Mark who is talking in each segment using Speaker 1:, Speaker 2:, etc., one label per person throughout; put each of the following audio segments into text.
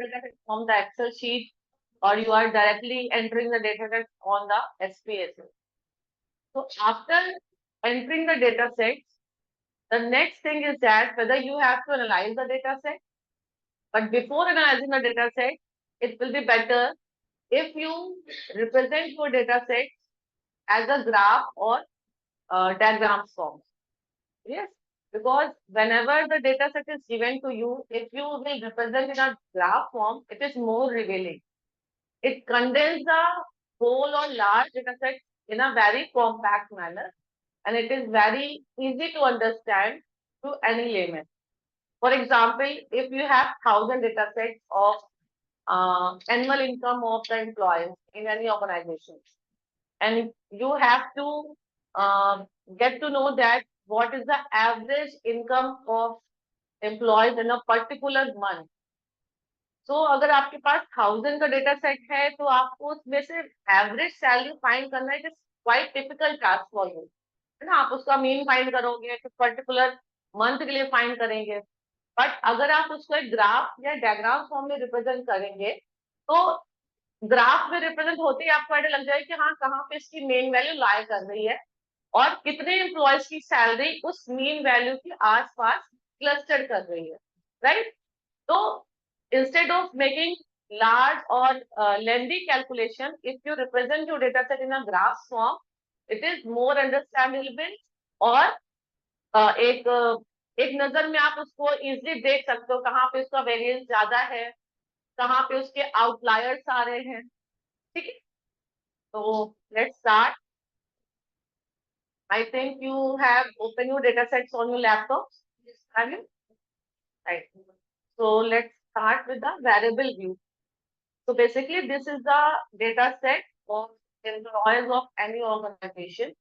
Speaker 1: data set from the Excel sheet, or you are directly entering the data set on the SPSS. So after entering the data sets, the next thing is that whether you have to analyze the data set. But before analyzing the data set, it will be better if you represent your data set as a graph or diagram form. Yes, because whenever the data set is given to you, if you will represent in a graph form, it is more revealing. It condenses the whole or large data set in a very compact manner, and it is very easy to understand to any layman. For example, if you have 1,000 data sets of annual income of the employees in any organization, and you have to get to know that what is the average income of employees in a particular month. So अगर आपके पास 1,000 का data set है तो आपको उसमें से average salary find करना है, it is quite typical task for you, है ना। आप उसका मीन फाइंड करोगे, तो पर्टिकुलर मंथ के लिए फाइंड करेंगे। बट अगर आप उसको एक ग्राफ या डायग्राम फॉर्म में रिप्रेजेंट करेंगे, तो ग्राफ में रिप्रेजेंट होते ही आपको आइडिया लग जाएगा कि हाँ कहाँ पे इसकी मेन वैल्यू लाई कर रही है और कितने एम्प्लॉयज की सैलरी उस मीन वैल्यू के आसपास क्लस्टर कर रही है, राइट। तो instead of making large or lengthy calculation, if you represent your data set in a graph form, it is more understandable और एक नजर में आप उसको इजीली देख सकते हो कहाँ पे उसका वेरिएंस ज्यादा है, कहाँ पे उसके आउटलायर्स आ रहे हैं, ठीक है। तो let's start. I think you have opened your data sets on your laptop. Have you? Right. So let's start with the variable view. So basically, this is the data set of employees of any organization.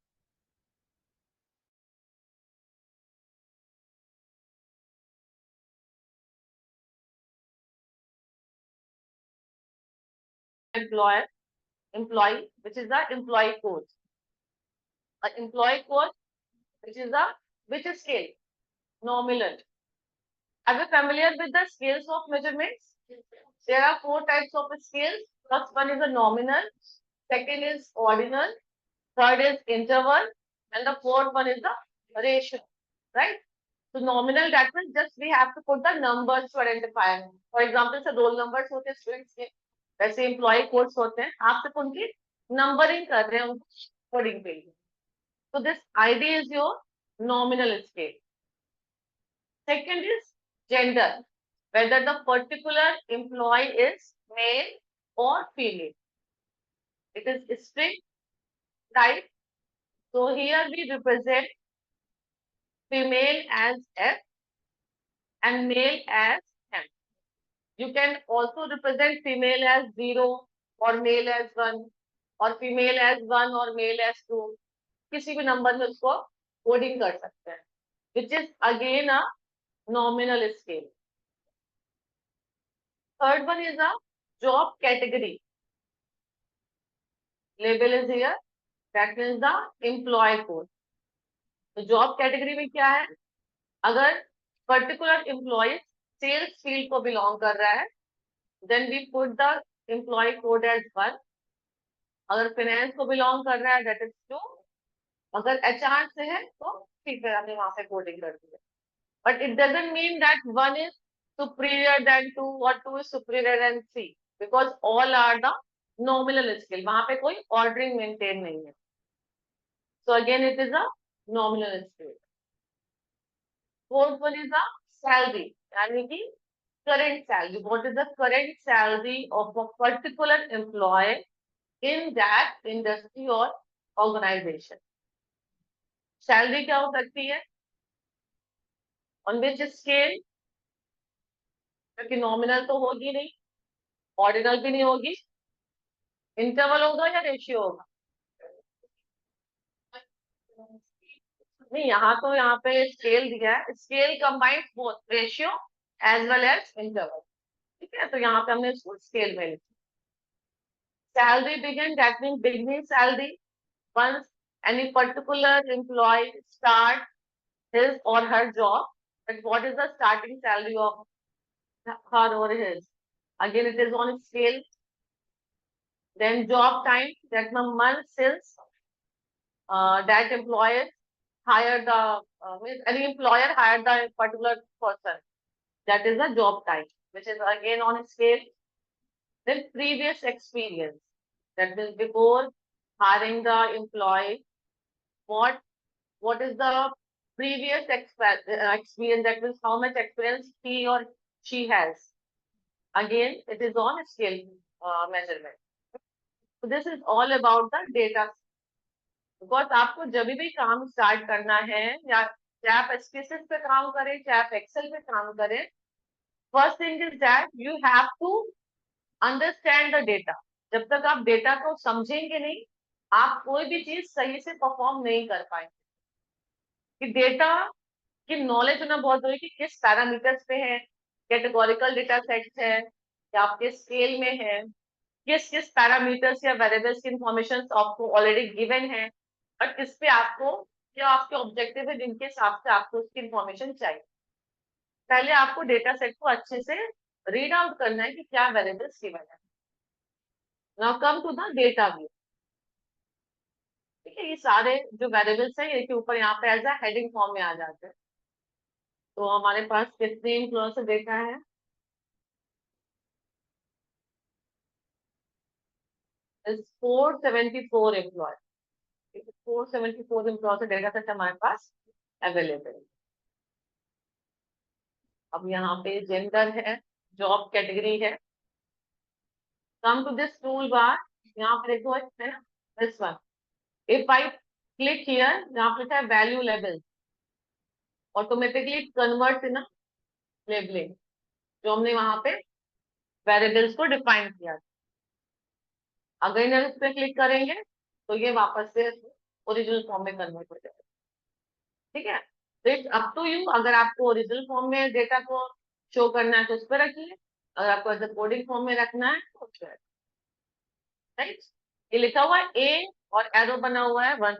Speaker 1: Employee, which is the employee code. An employee code, which is the which scale? Nominal. Are you familiar with the scales of measurements? There are 4 types of scales. First one is a nominal, second is ordinal, third is interval, and the fourth one is the ratio, right? So nominal, that means just we have to put the numbers to identify. For example, so roll numbers होते हैं students के, वैसे employee codes होते हैं, आप सिर्फ उनकी numbering कर रहे हैं उनको coding पे। So this ID is your nominal scale. Second is gender, whether the particular employee is male or female. It is string type. So here we represent female as F and male as M. You can also represent female as 0 or male as 1 or female as 1 or male as 2. किसी भी number में उसको coding कर सकते हैं, which is again a nominal scale. Third one is a job category. Label is here. That means the employee code. तो job category में क्या है, अगर पर्टिकुलर एम्प्लॉय सेल्स फील्ड को बिलोंग कर रहा है, then we put the employee code as 1. अगर फाइनेंस को बिलोंग कर रहा है, दैट इज 2. अगर एचआर से है तो ठीक है, हमने वहां पे कोडिंग कर दी है. But it doesn't mean that 1 is superior than 2 or 2 is superior than 3, because all are the nominal scale. वहां पे कोई ऑर्डरिंग मेंटेन नहीं है. So again it is a nominal scale. Fourth one is a salary, यानी कि current salary. What is the current salary of a particular employee in that industry or organization? Salary क्या हो सकती है? On which scale? क्योंकि nominal तो होगी नहीं, ordinal भी नहीं होगी, interval होगा या ratio होगा? नहीं, यहाँ पे स्केल दिया है. Scale combines both ratio as well as interval, ठीक है. तो यहाँ पे हमने इसको स्केल में लिखा. Salary begin, that means beginning salary. Once any particular employee start his or her job, that what is the starting salary of her or his. Again, it is on scale. Then job time, that the month since that employer hired the means any employer hired the particular person. That is the job time, which is again on scale. Then previous experience, that means before hiring the employee, what is the previous experience, that means how much experience he or she has. Again, it is on scale measurement. So this is all about the data. Because आपको जब भी काम start करना है, या चाहे आप SPSS पे काम करें, चाहे आप एक्सेल पे काम करें, first thing is that you have to understand the data. जब तक आप डेटा को समझेंगे नहीं, आप कोई भी चीज सही से परफॉर्म नहीं कर पाएंगे. कि डेटा की नॉलेज होना बहुत जरूरी है कि किस पैरामीटर्स पे है, कैटेगोरिकल डेटा सेट्स है या आपके स्केल में है, किस किस पैरामीटर्स या वेरिएबल्स की इंफॉर्मेशन आपको ऑलरेडी गिवन है, और किस पे आपको क्या आपके ऑब्जेक्टिव है जिनके हिसाब से आपको उसकी इंफॉर्मेशन चाहिए. पहले आपको डेटा सेट को अच्छे से रीड आउट करना है कि क्या वेरिएबल्स गिवन है. Now come to the data view. ठीक है, ये सारे जो वेरिएबल्स है ये के ऊपर यहाँ पे एज अ हेडिंग फॉर्म में आ जाते हैं. तो हमारे पास कितने एम्प्लॉय से डेटा है? Is 474 employee. 474 एम्प्लॉय से डेटा सेट हमारे पास अवेलेबल है. अब यहाँ पे जेंडर है, जॉब कैटेगरी है. Come to this tool bar. यहाँ पे देखो है ना, this one. If I click here, यहाँ पे लिखा है value level, automatically convert in labelling, जो हमने वहां पे वेरिएबल्स को डिफाइन किया. अगर इन्हें उस पर क्लिक करेंगे तो ये वापस से ओरिजिनल फॉर्म में कन्वर्ट हो जाएगा. ठीक है, तो इट्स अप टू यू. अगर आपको ओरिजिनल फॉर्म में डेटा को शो करना है तो उस पर रखिए, अगर आपको एज कोडिंग फॉर्म में रखना है तो उस पर. राइट, ये लिखा हुआ है ए और एरो बना हुआ है 1,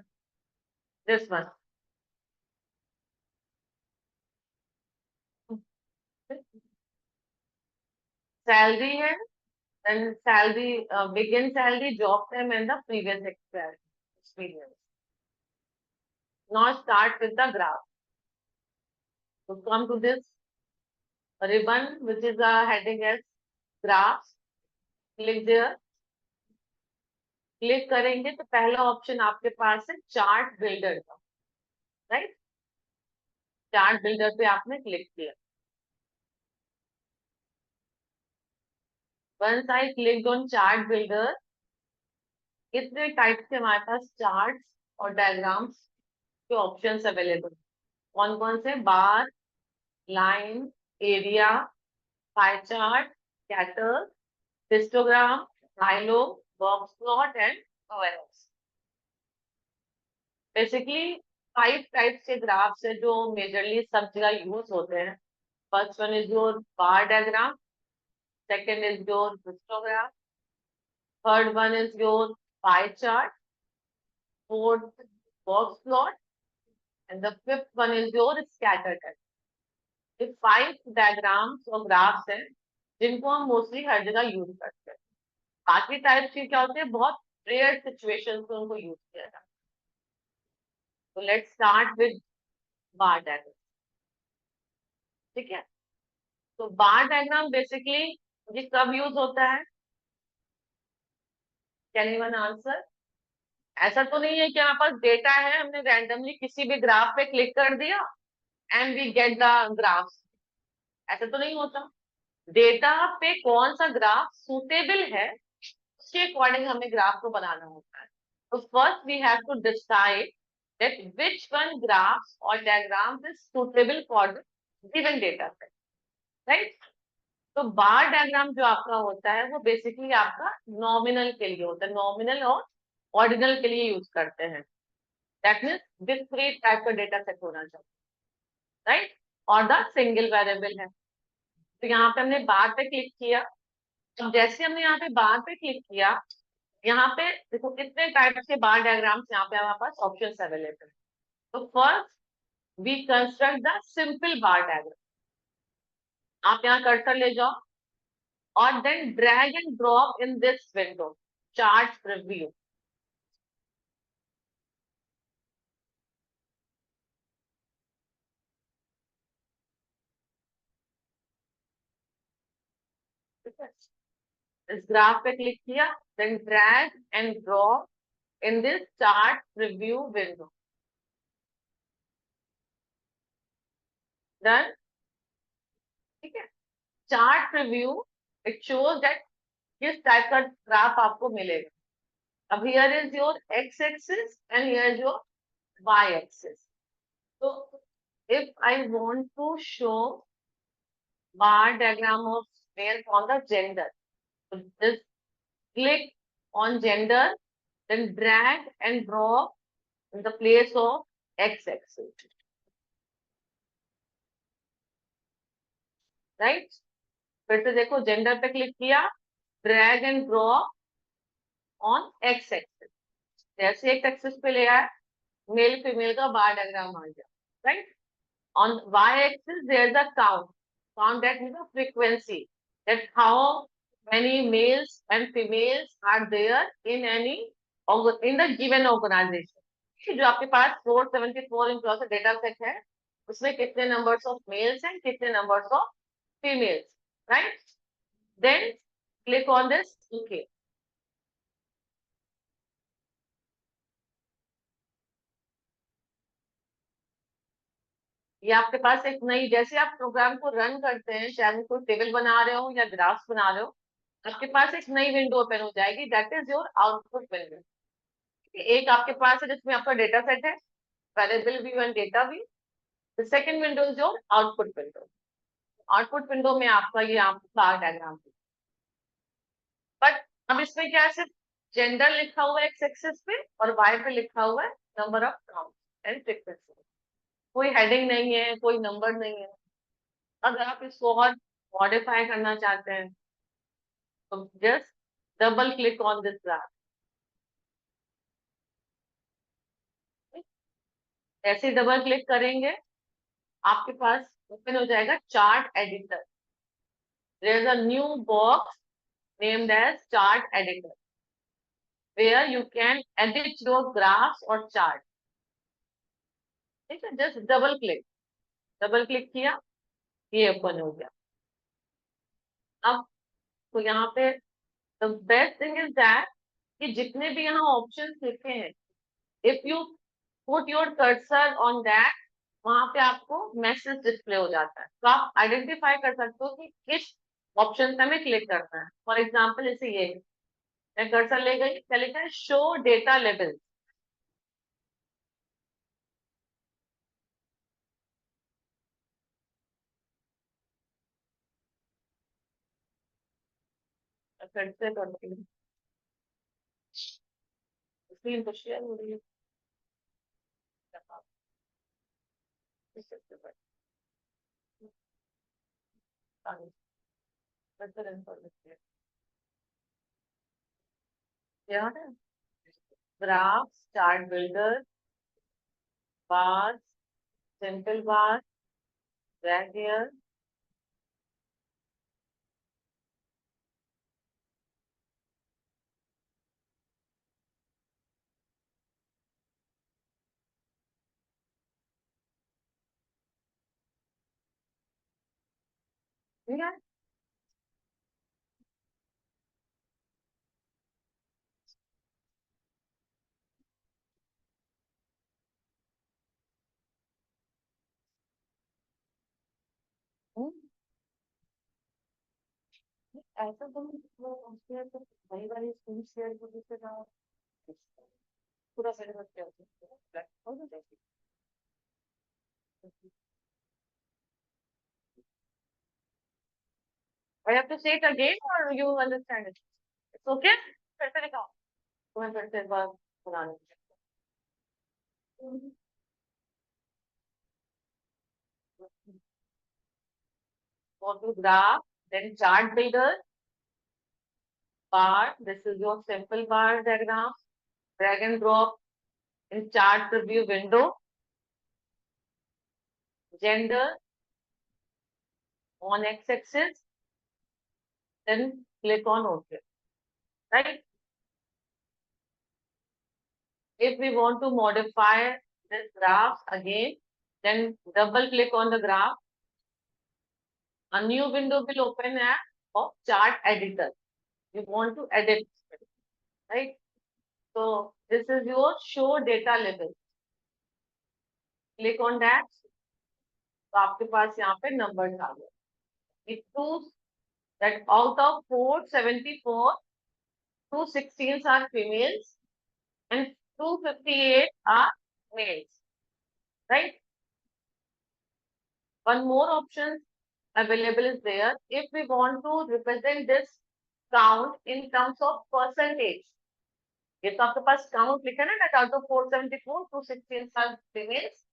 Speaker 1: दिस वन. सैलरी है, then salary, begin salary, job time and the previous experience. Now start with the graph. So come to this ribbon which is a heading as graphs. Click there. Click करेंगे तो पहला option आपके पास है chart builder का. Right, chart builder पे आपने click किया. Once I click on chart builder, इतने टाइप के हमारे पास चार्ट्स और डायग्राम्स के ऑप्शंस अवेलेबल. कौन कौन से? Bar, line, area, pie chart, scatter, histogram, high low, box plot and OLX. Basically 5 types के ग्राफ्स है जो मेजरली सब जगह यूज होते हैं. First one is your bar diagram, second is your histogram, third one is your pie chart, fourth box plot and the fifth one is your scatter type. ये 5 diagrams और graphs हैं जिनको हम mostly हर जगह use करते हैं. बाकी types के क्या होते हैं, बहुत रेयर सिचुएशंस में उनको यूज किया जाता है. तो let's start with bar diagram. ठीक है, तो बार डायग्राम बेसिकली ये कब यूज होता है? Can anyone answer? ऐसा तो नहीं है कि हमारे पास डेटा है, हमने रैंडमली किसी भी ग्राफ पे क्लिक कर दिया and we get the graph. ऐसा तो नहीं होता. डेटा पे कौन सा ग्राफ सुटेबल है उसके अकॉर्डिंग हमें ग्राफ को बनाना होता है. तो first we have to decide that which one graphs और diagrams is suitable for the given data set. Right, तो बार डायग्राम जो आपका होता है वो बेसिकली आपका नॉमिनल के लिए होता है. नॉमिनल और ऑर्डिनल के लिए यूज करते हैं. दैट मीन्स डिस्क्रीट टाइप का डेटा सेट होना चाहिए. राइट, और द सिंगल वेरिएबल है. तो यहाँ पे हमने बार पे क्लिक किया. अब जैसे हमने यहाँ पे बार पे क्लिक किया, यहाँ पे देखो कितने टाइप के बार डायग्राम्स यहाँ पे हमारे पास ऑप्शंस अवेलेबल है. तो first we construct the simple bar diagram. आप यहाँ कर्सर ले जाओ. or then drag and drop in this window, chart preview. इस ग्राफ पे क्लिक किया, then drag and drop in this chart preview window. Done. ठीक है. Chart preview, it shows that किस टाइप का ग्राफ आपको मिलेगा. अब here is your x-axis and here is your y-axis. So if I want to show bar diagram of males on the gender, so just click on gender, then drag and drop in the place of x-axis. Right. फिर से देखो, gender पे click किया, drag and drop on x axis. जैसे एक axis पे ले आया, मेल फीमेल का बार डायग्राम आ गया. Right. On Y axis there is a count. Count that means the frequency, that how many males and females are there in any in the given organization. जो आपके पास 474 employ data set है, उसमें कितने numbers of males हैं, कितने numbers of females, right? Then click on this OK. ये आपके पास एक नई, जैसे आप प्रोग्राम को रन करते हैं, चाहे वो कोई टेबल बना रहे हो या ग्राफ्स बना रहे हो, आपके पास एक नई विंडो ओपन हो जाएगी, that is your output window. एक आपके पास है जिसमें आपका डेटा सेट है, variable view and data view. The second window is your output window. Output window में आपका ये आपका बार डायग्राम है. बट अब इसमें क्या है, सिर्फ जेंडर लिखा हुआ है एक्स एक्सिस पे और वाई पे लिखा हुआ है number of count and frequency. कोई हेडिंग नहीं है, कोई नंबर नहीं है. अगर आप इसको और मॉडिफाई करना चाहते हैं तो just double click on this graph. ऐसे डबल क्लिक करेंगे, आपके पास ओपन हो जाएगा chart editor. There is a new box named as chart editor where you can edit your graphs or chart. ठीक है. जस्ट डबल क्लिक किया, ये ओपन हो गया. अब तो यहाँ पे the best thing is that कि जितने भी यहाँ ऑप्शंस लिखे हैं, if you put your cursor on that, वहां पे आपको मैसेज डिस्प्ले हो जाता है. तो आप आइडेंटिफाई कर सकते हो कि किस ऑप्शन पे हमें क्लिक करना है. फॉर एग्जाम्पल जैसे ये, मैं कर्सर ले गई, क्या लिखा है, शो डेटा लेवल. फिर से करती हूँ, स्क्रीन तो शेयर हो रही है. याद है, graph, chart builder, bar, simple bar, drag here. ठीक है. ऐसा तुम शेयर कर, वही वाली स्क्रीन शेयर को दूसरे का पूरा सिलेबस क्या होता है. I have to say it again or you understand it? It's okay? फिर से दिखाओ, तुम्हें फिर से एक बार बनाने. Go to graph, then chart builder, bar. This is your simple bar diagram. Drag and drop in chart preview window. Gender on x-axis, then click on OK, right? If we want to modify this graph again, then double click on the graph. A new window will open of chart editor. You want to edit, right? So this is your show data level. Click on that. तो आपके पास यहाँ पे numbers आ गए. It proves that out of 474, 216 are females and 258 are males, right? One more option available is there. If we want to represent this count in terms of percentage, ये तो आपके पास count लिखा है ना, that out of 474, 216 are females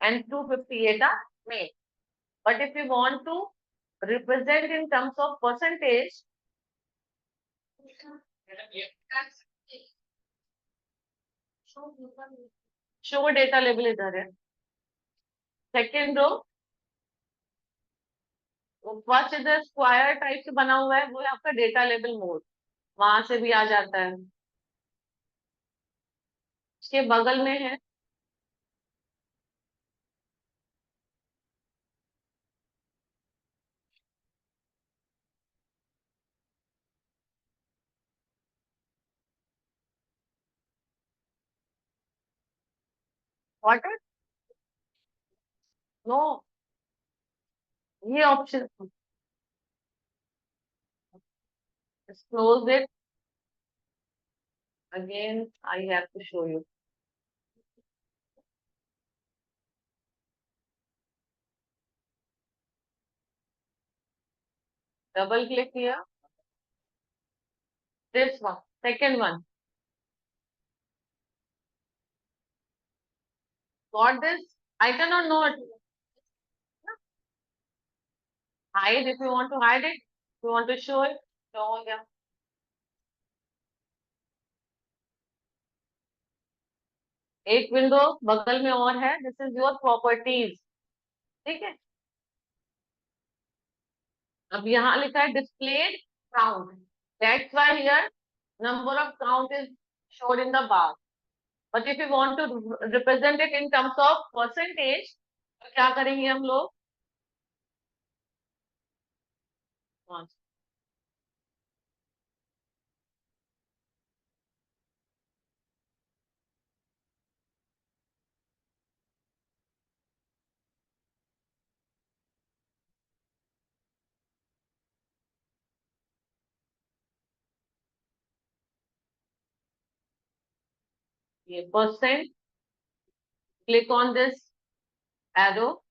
Speaker 1: and 258 are male. But if we want to represent in terms of percentage, show data label इधर है. Second row, first इधर square type से बना हुआ है, वो है आपका डेटा लेबल मोड, वहां से भी आ जाता है. इसके बगल में है व्हाट, नो, ये option close it. Again I have to show you. Double click किया, this one, second one, got this. I can not know it. Hide if you want to hide it. If you want to show it, show हो गया. एक window बगल में और है, this is your properties. ठीक है, अब यहाँ लिखा है displayed count. That's why here number of count is shown in the bar. But if you want to represent it in terms of percentage, तो क्या करेंगे हम लोग? ये percent, click on this arrow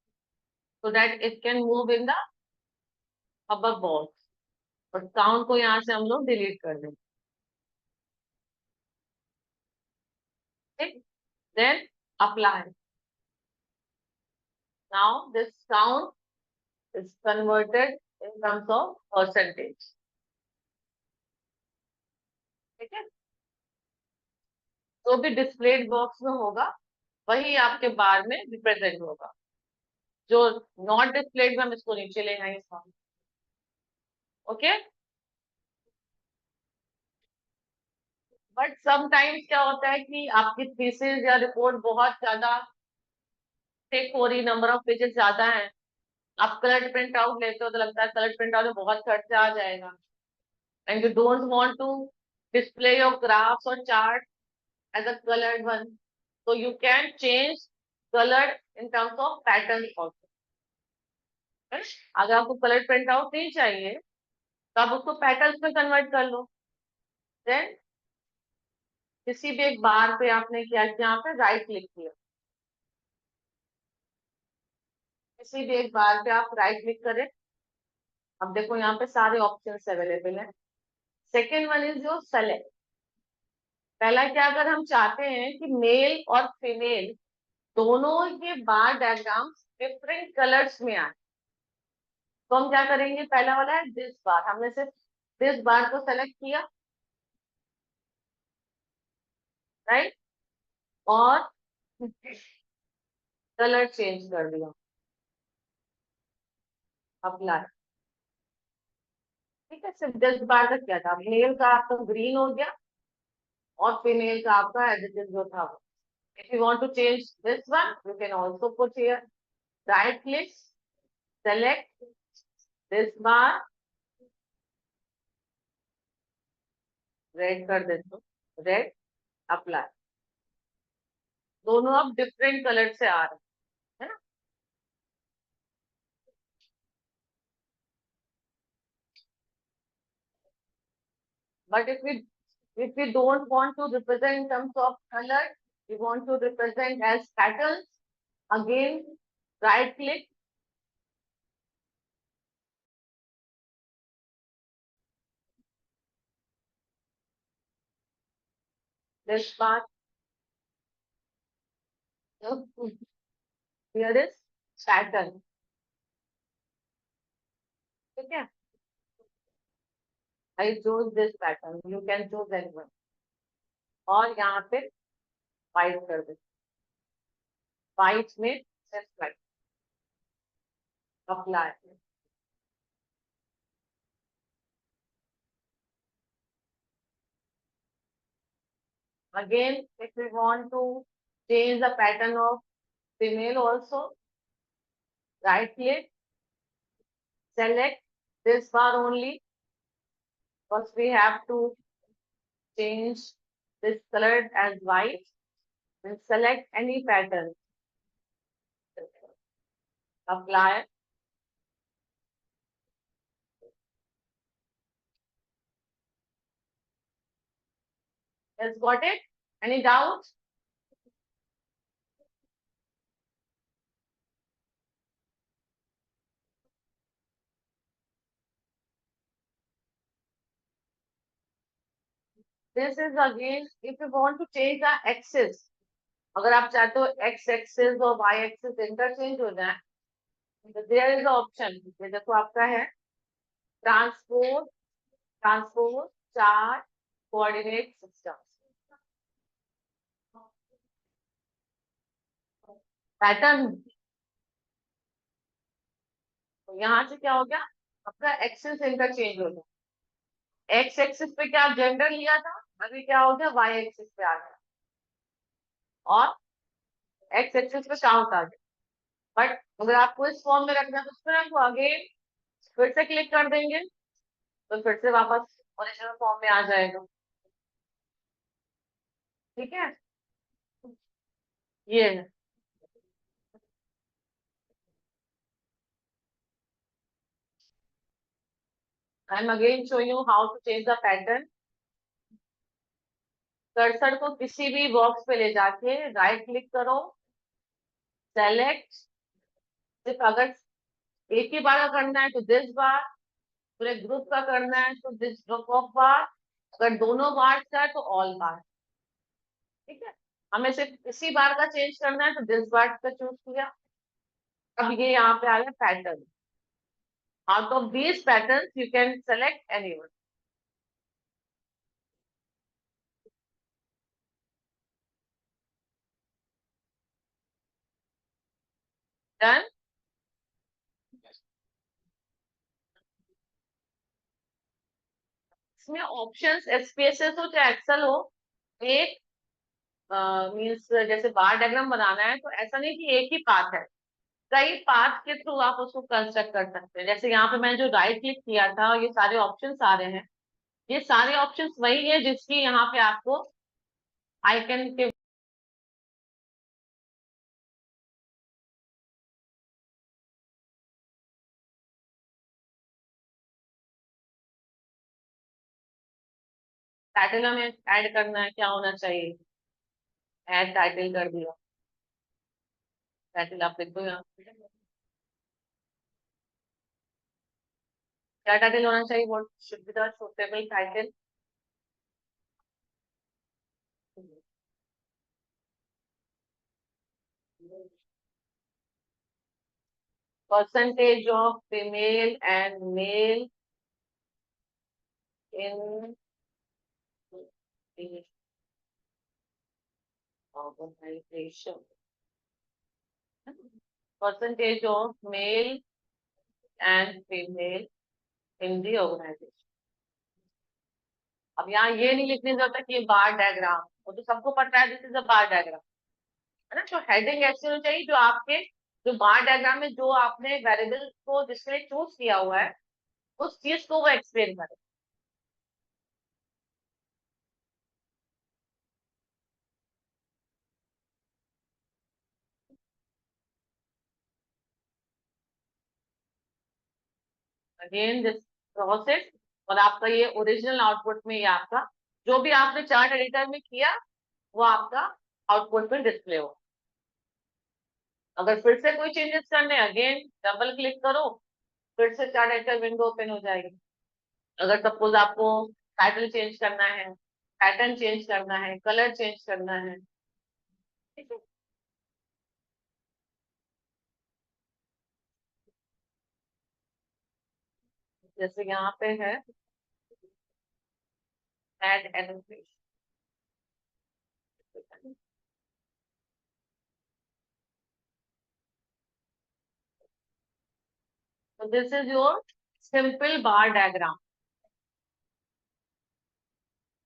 Speaker 1: so that it can move in the upper box. और count को यहाँ से हम लोग delete कर देंगे. ठीक, then apply. Now this count is converted in terms of percentage. ठीक है, जो भी डिस्प्लेड बॉक्स में होगा वही आपके बार में रिप्रेजेंट होगा. जो नॉट डिस्प्लेड में हम इसको नीचे ले आएंगे. ओके, बट समटाइम्स क्या होता है कि आपकी थीसिस या रिपोर्ट बहुत ज्यादा थिक हो रही, नंबर ऑफ पेजेस ज्यादा है, आप कलर प्रिंट आउट लेते हो तो लगता है कलर प्रिंट आउट में बहुत खर्चा आ जाएगा, and you don't want to display your graphs और chart as a coloured one, so you can change color in terms of pattern also. अगर आपको कलर प्रिंट आउट नहीं चाहिए तो आप उसको पैटर्न्स में कन्वर्ट कर लो. देन किसी भी एक बार पे आपने क्या किया, यहाँ पे राइट क्लिक किया, किसी भी एक बार पे आप राइट क्लिक करें. अब देखो यहाँ पे सारे ऑप्शंस अवेलेबल हैं. Second one is your select. पहला क्या, अगर हम चाहते हैं कि मेल और फीमेल दोनों के बार डायग्राम डिफरेंट कलर्स में आए, तो हम क्या करेंगे, पहला वाला है दिस बार, हमने सिर्फ दिस बार को सेलेक्ट किया, राइट, और कलर चेंज कर दिया, अप्लाई. ठीक है, सिर्फ 10 बार का किया था। मेल का आपका ग्रीन हो गया और फीमेल का आपका एज इट इज जो था वो। If you want to change this one you can also put here, right click, select this bar, red कर देते हो, रेड, अप्लाई। दोनों अब डिफरेंट कलर से आ रहे हैं, है ना। But if we don't want to represent in terms of color, we want to represent as patterns, again right click, this part, here is pattern, ठीक है। I choose this pattern, you can choose anyone, और यहाँ पे white कर दे, white में just like apply। Again, if we want to change the pattern of female also, right click, select this bar only. First we have to change this color as white and select any pattern. Apply. Yes, got it? Any doubts? This is again, if you want to change the axis, अगर आप चाहते हो x axis और y axis interchange हो जाए, तो there is an option। ये देखो आपका है transpose, transpose chart coordinate system, pattern. तो यहाँ से क्या हो गया, आपका एक्सिस इंटरचेंज हो गया। एक्स एक्सिस पे क्या जेंडर लिया था, अभी क्या हो गया वाई एक्सिस पे आ गया, और एक्स एक्सिस पे काउंट आ गया। बट अगर आपको इस फॉर्म में रखना है तो फिर आपको आगे फिर से क्लिक कर देंगे तो फिर से वापस ओरिजिनल फॉर्म में आ जाएगा, ठीक है। ये है, I am again show you how to change the pattern. Cursor को किसी भी बॉक्स पे ले जाके राइट क्लिक करो, सेलेक्ट, सिर्फ अगर एक ही बार का करना है तो दिस बार, पूरे ग्रुप का करना है तो दिस ग्रुप ऑफ बार, अगर दोनों बार का है तो ऑल बार, ठीक है। हमें सिर्फ इसी बार का चेंज करना है तो दिस बार का चूज किया। अब ये यहाँ पे आ गया pattern, out of these pattern you can select any one, done. इसमें ऑप्शंस एसपीएसएस हो चाहे एक्सेल हो, एक मीन्स जैसे बार डायग्राम बनाना है तो ऐसा नहीं कि एक ही पाथ है, कई पाथ के थ्रू आप उसको कंस्ट्रक्ट कर सकते हैं। जैसे यहाँ पे मैंने जो राइट क्लिक किया था ये सारे ऑप्शंस आ रहे हैं, ये सारे ऑप्शंस वही है जिसकी यहाँ पे आपको आइकन के टाइटल हमें ऐड करना है, क्या होना चाहिए, ऐड टाइटल कर दिया, टाइटल आप लिख दो यहाँ, क्या टाइटल होना चाहिए, what should be the suitable title. Percentage of female and male in organisation, percentage of male and female in the organisation. अब यहाँ ये नहीं लिखने की जरूरत है कि ये बार डायग्राम, वो तो सबको पता है this is a bar diagram, है ना। तो हेडिंग ऐसी होनी चाहिए जो आपके, जो बार डायग्राम में जो आपने वेरिएबल को जिसके लिए चूज किया हुआ है उस चीज को वो एक्सप्लेन करे। अगेन दिस प्रोसेस, और आपका ये ओरिजिनल आउटपुट में, ये आपका जो भी आपने चार्ट एडिटर में किया वो आपका आउटपुट में डिस्प्ले हो। अगर फिर से कोई चेंजेस करने, अगेन डबल क्लिक करो, फिर से चार्ट एडिटर विंडो ओपन हो जाएगी। अगर सपोज आपको टाइटल चेंज करना है, पैटर्न चेंज करना है, कलर चेंज करना है, ठीक है। जैसे यहाँ पे है add animation, so this is your simple bar diagram.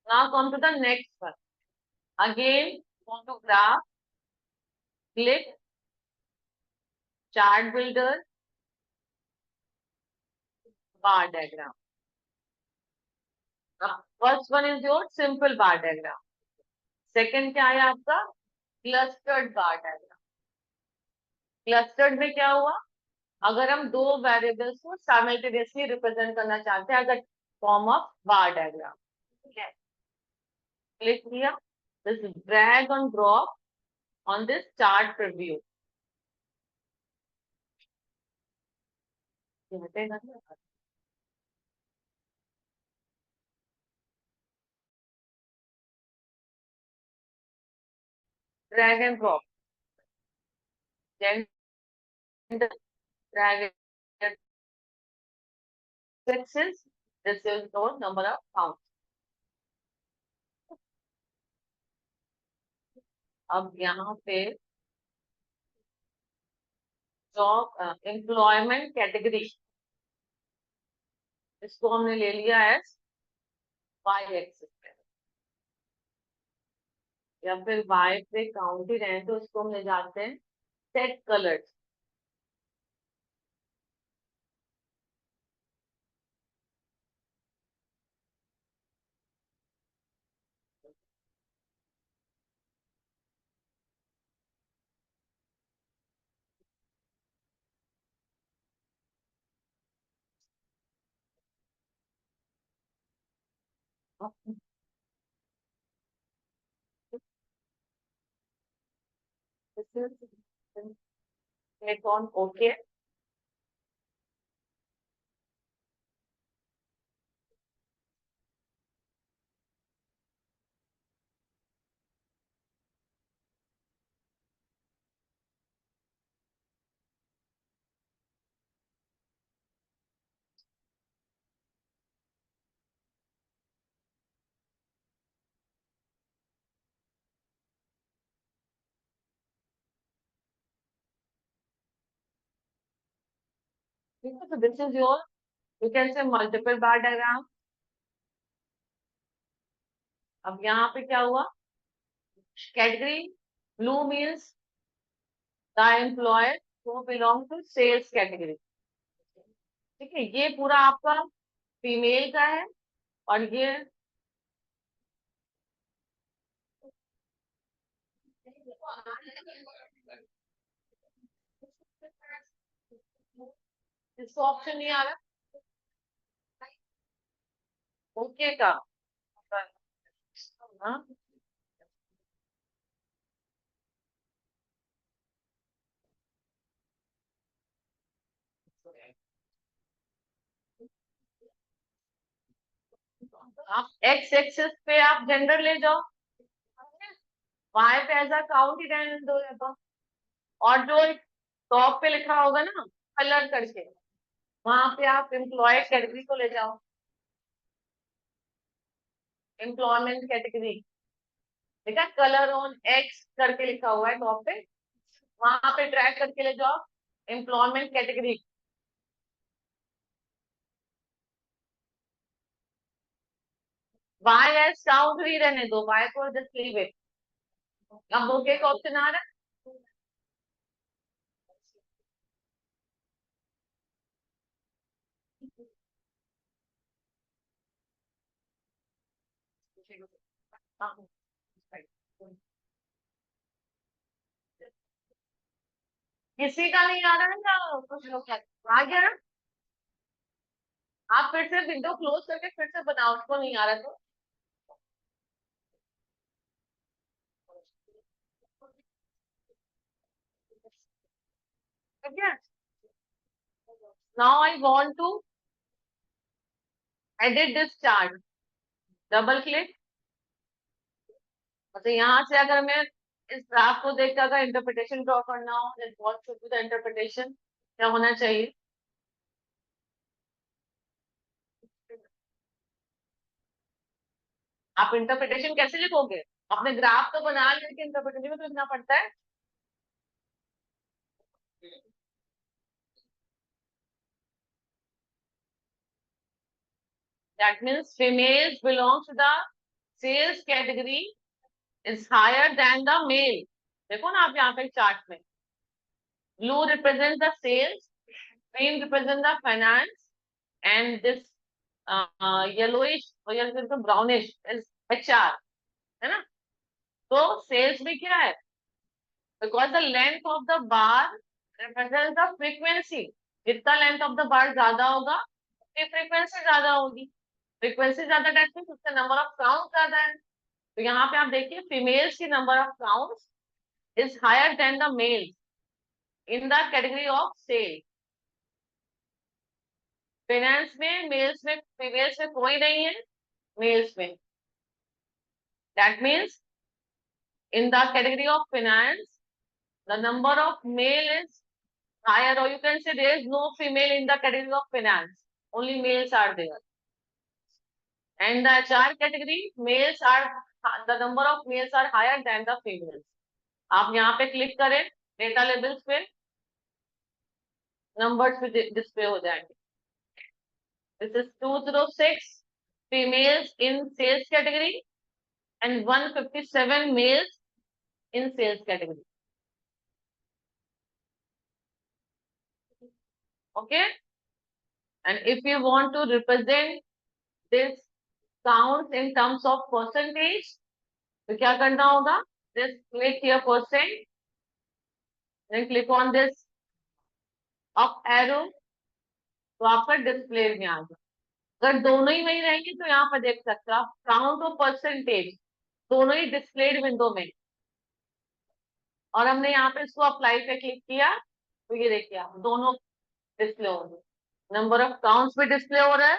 Speaker 1: Now come to the next one. Again, go to graph, click chart builder, bar diagram. First one is your simple bar diagram. Second क्या है आपका clustered bar diagram. Clustered में क्या हुआ, अगर हम दो variables को साइमल्टेनियसली रिप्रेजेंट करना चाहते हैं अगर फॉर्म ऑफ बार डायग्राम, ठीक है। क्लिक किया, this drag and drop on this chart preview, drag and drop, then drag it axis, this is your number of counts. अब यहाँ पे जॉब एम्प्लॉयमेंट कैटेगरी, इसको हमने ले लिया है वाई एक्सिस पे, या फिर वाई पे काउंट ही रहे तो इसको हम ले जाते हैं set colours. Click on okay. ठीक है, तो this is your, you can say multiple bar diagram. अब यहाँ पे क्या हुआ, category blue means the employee who belong to sales category, ठीक है। ये पूरा आपका फीमेल का है, और ये इसको ऑप्शन नहीं आ रहा ओके का, हाँ। आप एक्स एक्सेस पे आप जेंडर ले जाओ, वाई पे एज काउंट ही रहने दो या तो, और जो टॉप पे लिखा होगा ना कलर करके, वहां पे आप एम्प्लॉय कैटेगरी को ले जाओ, एम्प्लॉयमेंट कैटेगरी, देखा कलर ऑन एक्स करके लिखा हुआ है टॉप पे, वहां पे ड्रैग करके ले जाओ employment category. Y as count भी रहने दो, वाई को जस्ट लीव इट। अब ओके का ऑप्शन आ रहा है। हाँ, किसी का नहीं आ रहा है ना, कुछ लोग आ गया ना। आप फिर से विंडो क्लोज करके फिर से बनाओ, उसको नहीं आ रहा तो। ठीक है, now I want to edit this chart. Double click. मतलब यहाँ से अगर मैं इस ग्राफ को देखकर अगर इंटरप्रिटेशन ड्रॉ करना हो, then what should be the interpretation, क्या होना चाहिए? आप इंटरप्रिटेशन कैसे लिखोगे? आपने ग्राफ तो बना लिया, लेकिन इंटरप्रिटेशन तो लिखना पड़ता है। That means females belongs to the sales category is higher than the male। देखो ना आप यहाँ पे चार्ट में, blue represents the sales, green represents the finance, and this yellowish or yellow brownish is HR, है ना? तो सेल्स में क्या है? Because the length of the bar represent the frequency. जितना लेंथ ऑफ द बार ज्यादा होगा उतनी फ्रीक्वेंसी ज्यादा होगी। फ्रीक्वेंसी ज्यादा डेट मीन्स उसका नंबर ऑफ काउंट ज्यादा है। तो यहाँ पे आप देखिए फीमेल्स की number of count is higher than the males in the category of sale. Finance में मेल्स में फीमेल्स में कोई नहीं है, मेल्स में। That means in the category of finance the number of male is higher, or you can say there is no female in the category of finance, only males are there. And the HR category, males are, the number of males are higher than the females। आप यहाँ पे click करें, data labels पे numbers पे display हो जाएंगे। This is 206 females in sales category and 157 males in sales category। Okay, and if you want to represent this counts in terms of percentage, तो क्या करना होगा? Just click here percent, then click on this up arrow, तो आपका display में आ जाए। अगर दोनों ही वही रहेंगे तो यहाँ पर देख सकते हो आप काउंट और परसेंटेज दोनों ही डिस्प्लेड विंडो में। और हमने यहाँ पे इसको अप्लाई पे क्लिक किया तो ये देखिए आप दोनों डिस्प्ले हो रहे, नंबर ऑफ काउंट्स भी डिस्प्ले हो रहा है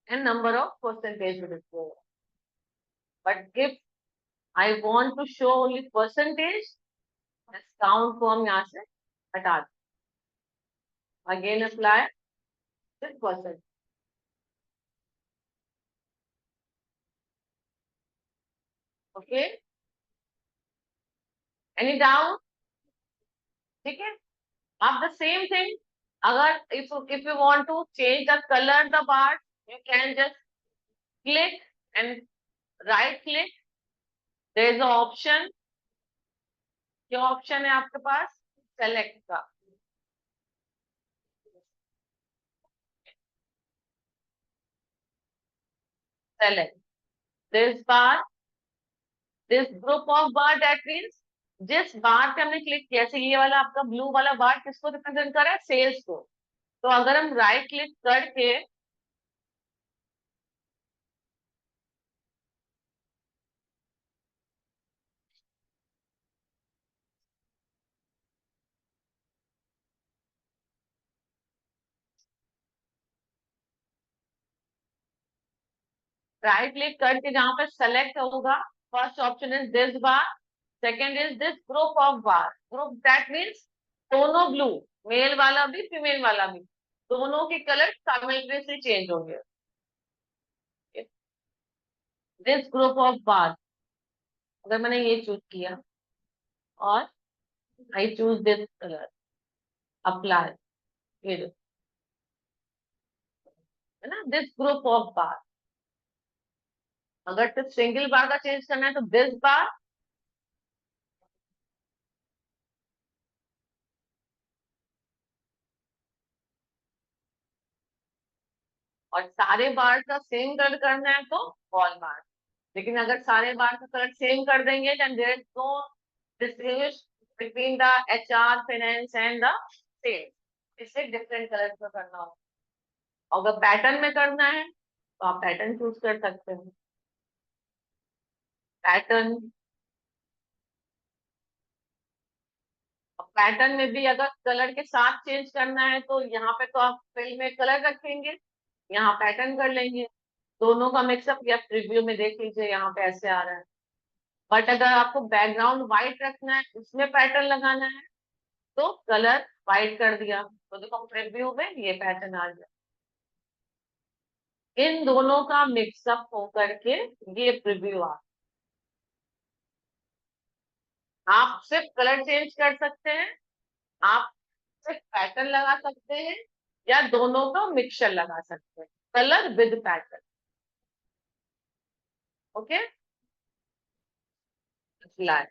Speaker 1: एंड नंबर ऑफ परसेंटेज भी डिस्प्ले हो रहा है। But if I want to show only percentage, count को हम यहाँ से हटा दें, again apply percent. Okay, any doubt? ठीक है, आप द सेम थिंग, अगर if you want to change the color the bar, you can just click and right click, there is a option। क्या ऑप्शन है आपके पास? सेलेक्ट का। Select this bar, this group of bar, that means जिस बार पे हमने click किया, जैसे ये वाला आपका ब्लू वाला बार किसको रिप्रेजेंट कर रहा है? सेल्स को। तो अगर हम राइट क्लिक करके राइट क्लिक करके जहां पे सेलेक्ट होगा, first option is this bar, second is this group of bar. Group that means दोनों ब्लू, मेल वाला भी फीमेल वाला भी, दोनों के कलर साइमल्टेनियसली चेंज होंगे। दिस ग्रुप ऑफ बार, अगर मैंने ये चूज किया और I choose this colour, apply, ये देखो, है ना, दिस ग्रुप ऑफ बार। अगर सिर्फ सिंगल बार का चेंज करना है तो दिस बार, और सारे बार का सेम कलर करना है तो ऑल बार। लेकिन अगर सारे बार का कलर सेम कर देंगे then there is no distinguish between the HR finance and the sales, इसे डिफरेंट कलर में करना होगा। अगर पैटर्न में करना है तो आप पैटर्न चूज कर सकते हैं। पैटर्न, पैटर्न में भी अगर कलर के साथ चेंज करना है तो यहाँ पे तो आप फिल में कलर रखेंगे, यहाँ पैटर्न कर लेंगे, दोनों का मिक्सअप या प्रीव्यू में देख लीजिए यहाँ पे ऐसे आ रहा है। बट अगर आपको बैकग्राउंड व्हाइट रखना है, उसमें पैटर्न लगाना है, तो कलर व्हाइट कर दिया, तो देखो प्रीव्यू में ये पैटर्न आ गया। इन दोनों का मिक्सअप होकर के ये प्रीव्यू आ, आप सिर्फ कलर चेंज कर सकते हैं, आप सिर्फ पैटर्न लगा सकते हैं, या दोनों का मिक्सचर लगा सकते हैं, कलर विद पैटर्न। ओके, लाए।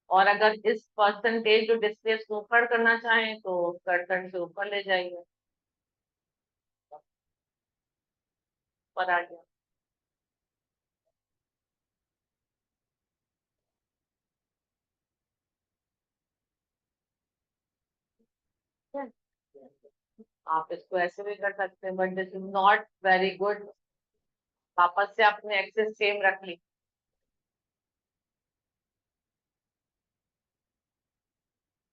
Speaker 1: और अगर इस परसेंटेज जो डिस्प्ले को ऊपर करना चाहें तो कर्सर से ऊपर ले जाइए, ऊपर आ गया। आप इसको ऐसे भी कर सकते हैं, but this is not very good. वापस से आपने एक्सेस सेम रख ली।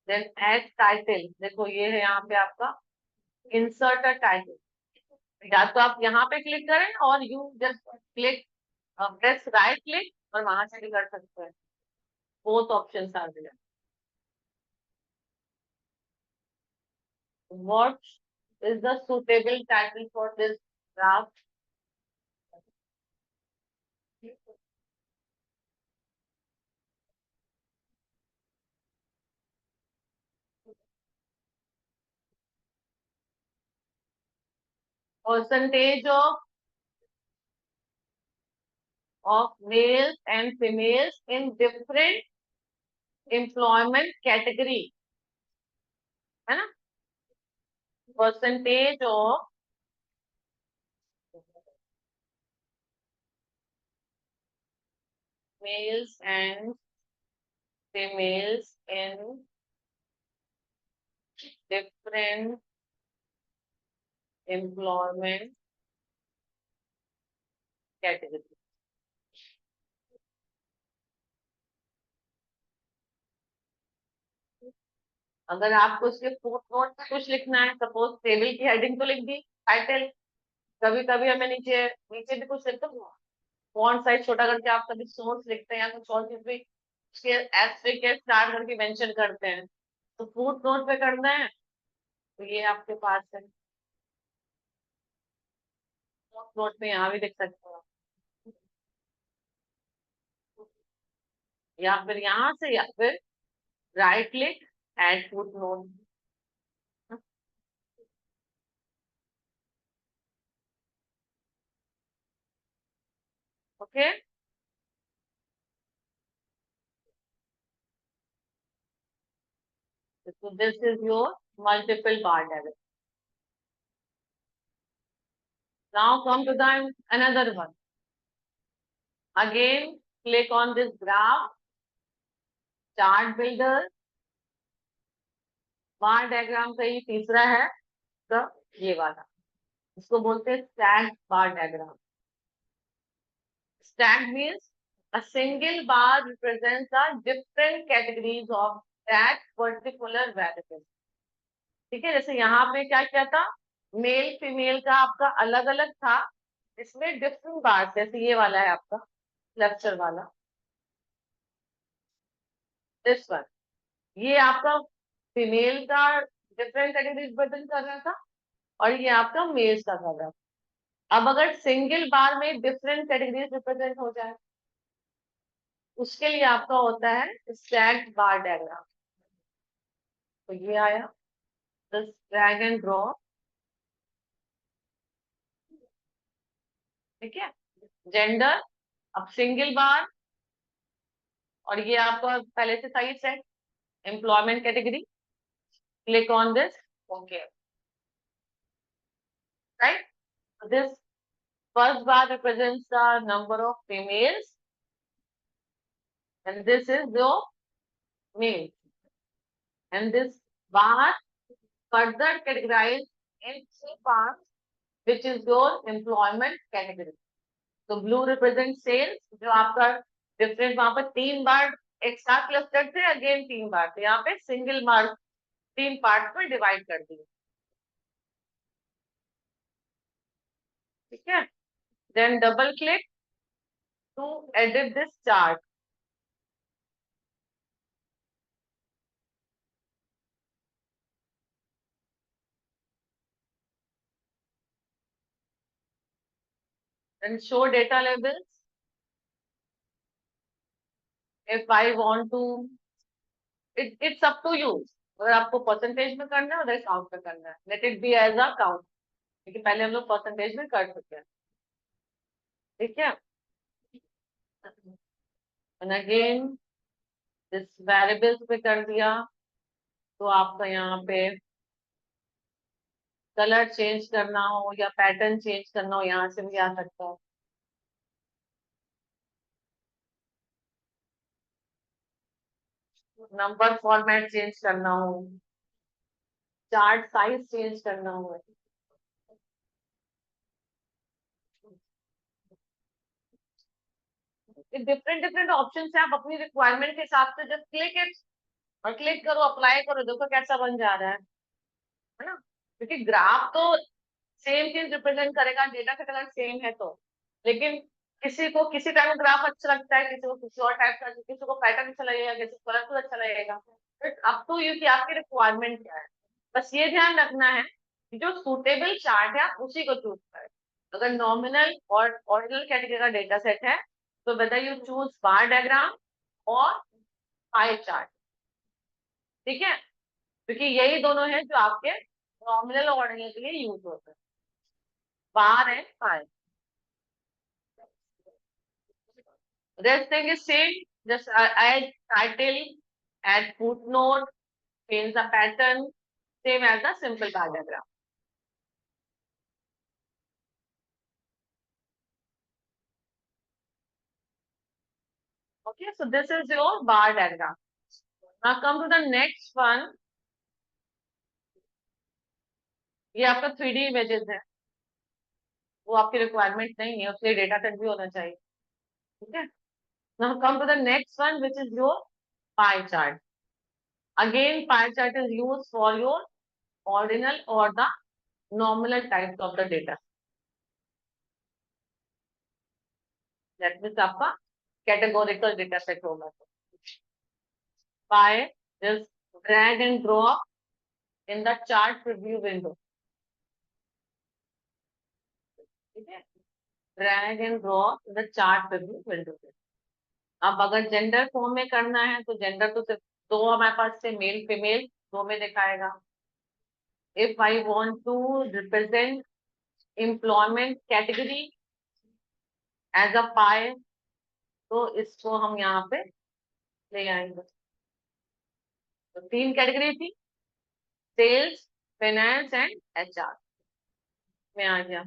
Speaker 1: देन एड टाइटल, देखो ये है यहाँ पे आपका इंसर्ट अ टाइटल। या तो आप यहाँ पे क्लिक करें और you just click, press right click और वहां से भी कर सकते हैं। Both option are there. What is the suitable title for this draft? Percentage of males and females in different employment category, है ना? Percentage of males and females in different employment category. अगर आपको उसके फुट नोट में कुछ लिखना है, suppose table की हेडिंग तो लिख दी, टाइटल, कभी कभी हमें नीचे नीचे भी कुछ लिखते हो, फॉन्ट साइज छोटा करके आप कभी सोर्स लिखते हैं या कुछ और चीज भी उसके एस्ट्रिक के स्टार करके मेंशन करते हैं, तो फुट नोट पे करना है तो ये आपके पास है। फुट नोट में यहाँ भी लिख सकते हो, या फिर यहाँ से, या फिर right click add footnote. Okay, so this is your multiple bar diagram. Now come to the another one. Again, click on this graph, chart builder, bar diagram का ये तीसरा है, तो ये वाला, इसको बोलते हैं stack bar diagram. Stack means a single bar represents the different categories of that particular variable. ठीक है, जैसे यहाँ पे क्या क्या था, मेल फीमेल का आपका अलग अलग था, इसमें डिफरेंट बार, जैसे ये वाला है आपका लेक्चर वाला, दिस वन, ये आपका फीमेल का डिफरेंट कैटेगरी रिप्रेजेंट कर रहा था, और ये आपका मेल्स का कर रहा था। अब अगर सिंगल बार में डिफरेंट कैटेगरीज रिप्रेजेंट हो जाए, उसके लिए आपका होता है स्टैक्ड बार डायग्राम। तो ये आया, जस्ट ड्रैग एंड ड्रॉ, ठीक है, जेंडर, अब सिंगल बार, और ये आपका पहले से सही set, employment category, click on this, okay, right, this first bar represents the number of females and this is your male, and this bar further categorized in three parts which is your employment category. तो blue represent sales, जो आपका different, वहां पर 3 बार एक साथ cluster थे, again 3 बार थे, यहाँ पे सिंगल मार्क 3 पार्ट में डिवाइड कर दिए, ठीक है, then double click to edit this chart, then show data labels, if I want to, it's up to you, अगर आपको परसेंटेज में करना है उधर काउंट में करना है, let it be as a count, क्योंकि पहले हम लोग परसेंटेज में कर चुके हैं, ठीक है, एंड अगेन दिस वेरिएबल्स पे कर दिया, तो आपका यहाँ पे कलर चेंज करना हो या पैटर्न चेंज करना हो, यहाँ से भी आ सकता है, नंबर फॉर्मेट चेंज करना हो, चार्ट साइज चेंज करना हो, डिफरेंट डिफरेंट ऑप्शन है, आप अपनी रिक्वायरमेंट के हिसाब से जस्ट क्लिक इट और क्लिक करो, अप्लाई करो, देखो कैसा बन जा रहा है ना, क्योंकि ग्राफ तो सेम चीज रिप्रेजेंट करेगा, डेटा का कलर सेम है तो, लेकिन किसी को किसी टाइप का ग्राफ अच्छा लगता है, किसी को किसी और टाइप का, किसी को पैटर्न अच्छा लगेगा, किसी को कलरफुल अच्छा लगेगा, अप टू यू कि आपकी रिक्वायरमेंट क्या है, बस ये ध्यान रखना है कि जो सूटेबल चार्ट है आप उसी को चूज करें, अगर नॉमिनल और ऑर्डिनल कैटेगरी का डेटा सेट है तो whether you choose bar diagram और पाई चार्ट, ठीक है, क्योंकि यही दोनों है जो आपके नॉमिनल और ऑर्डिनल के लिए यूज होते हैं, bar and pie, rest thing is same, just add title, add footnote, change the pattern, same as the simple bar diagram. Okay, so this is your bar diagram. Now come to the next one. ये आपका 3D images है, वो आपकी requirement नहीं है, उसके data set भी होना चाहिए, ठीक है, now come to the next one which is your pie chart. Again pie chart is used for your ordinal or the nominal types of the data, that means आपका categorical data set होगा, by just drag and drop in the chart preview window, ठीक है, drag and drop in the chart preview window पे, अब अगर gender form में करना है तो जेंडर तो सिर्फ दो हमारे पास से, मेल फीमेल दो में दिखाएगा, if I want to represent employment category as a pie, तो इसको हम यहाँ पे ले आएंगे, तो 3 कैटेगरी थी, सेल्स, फाइनेंस एंड एचआर में आ गया,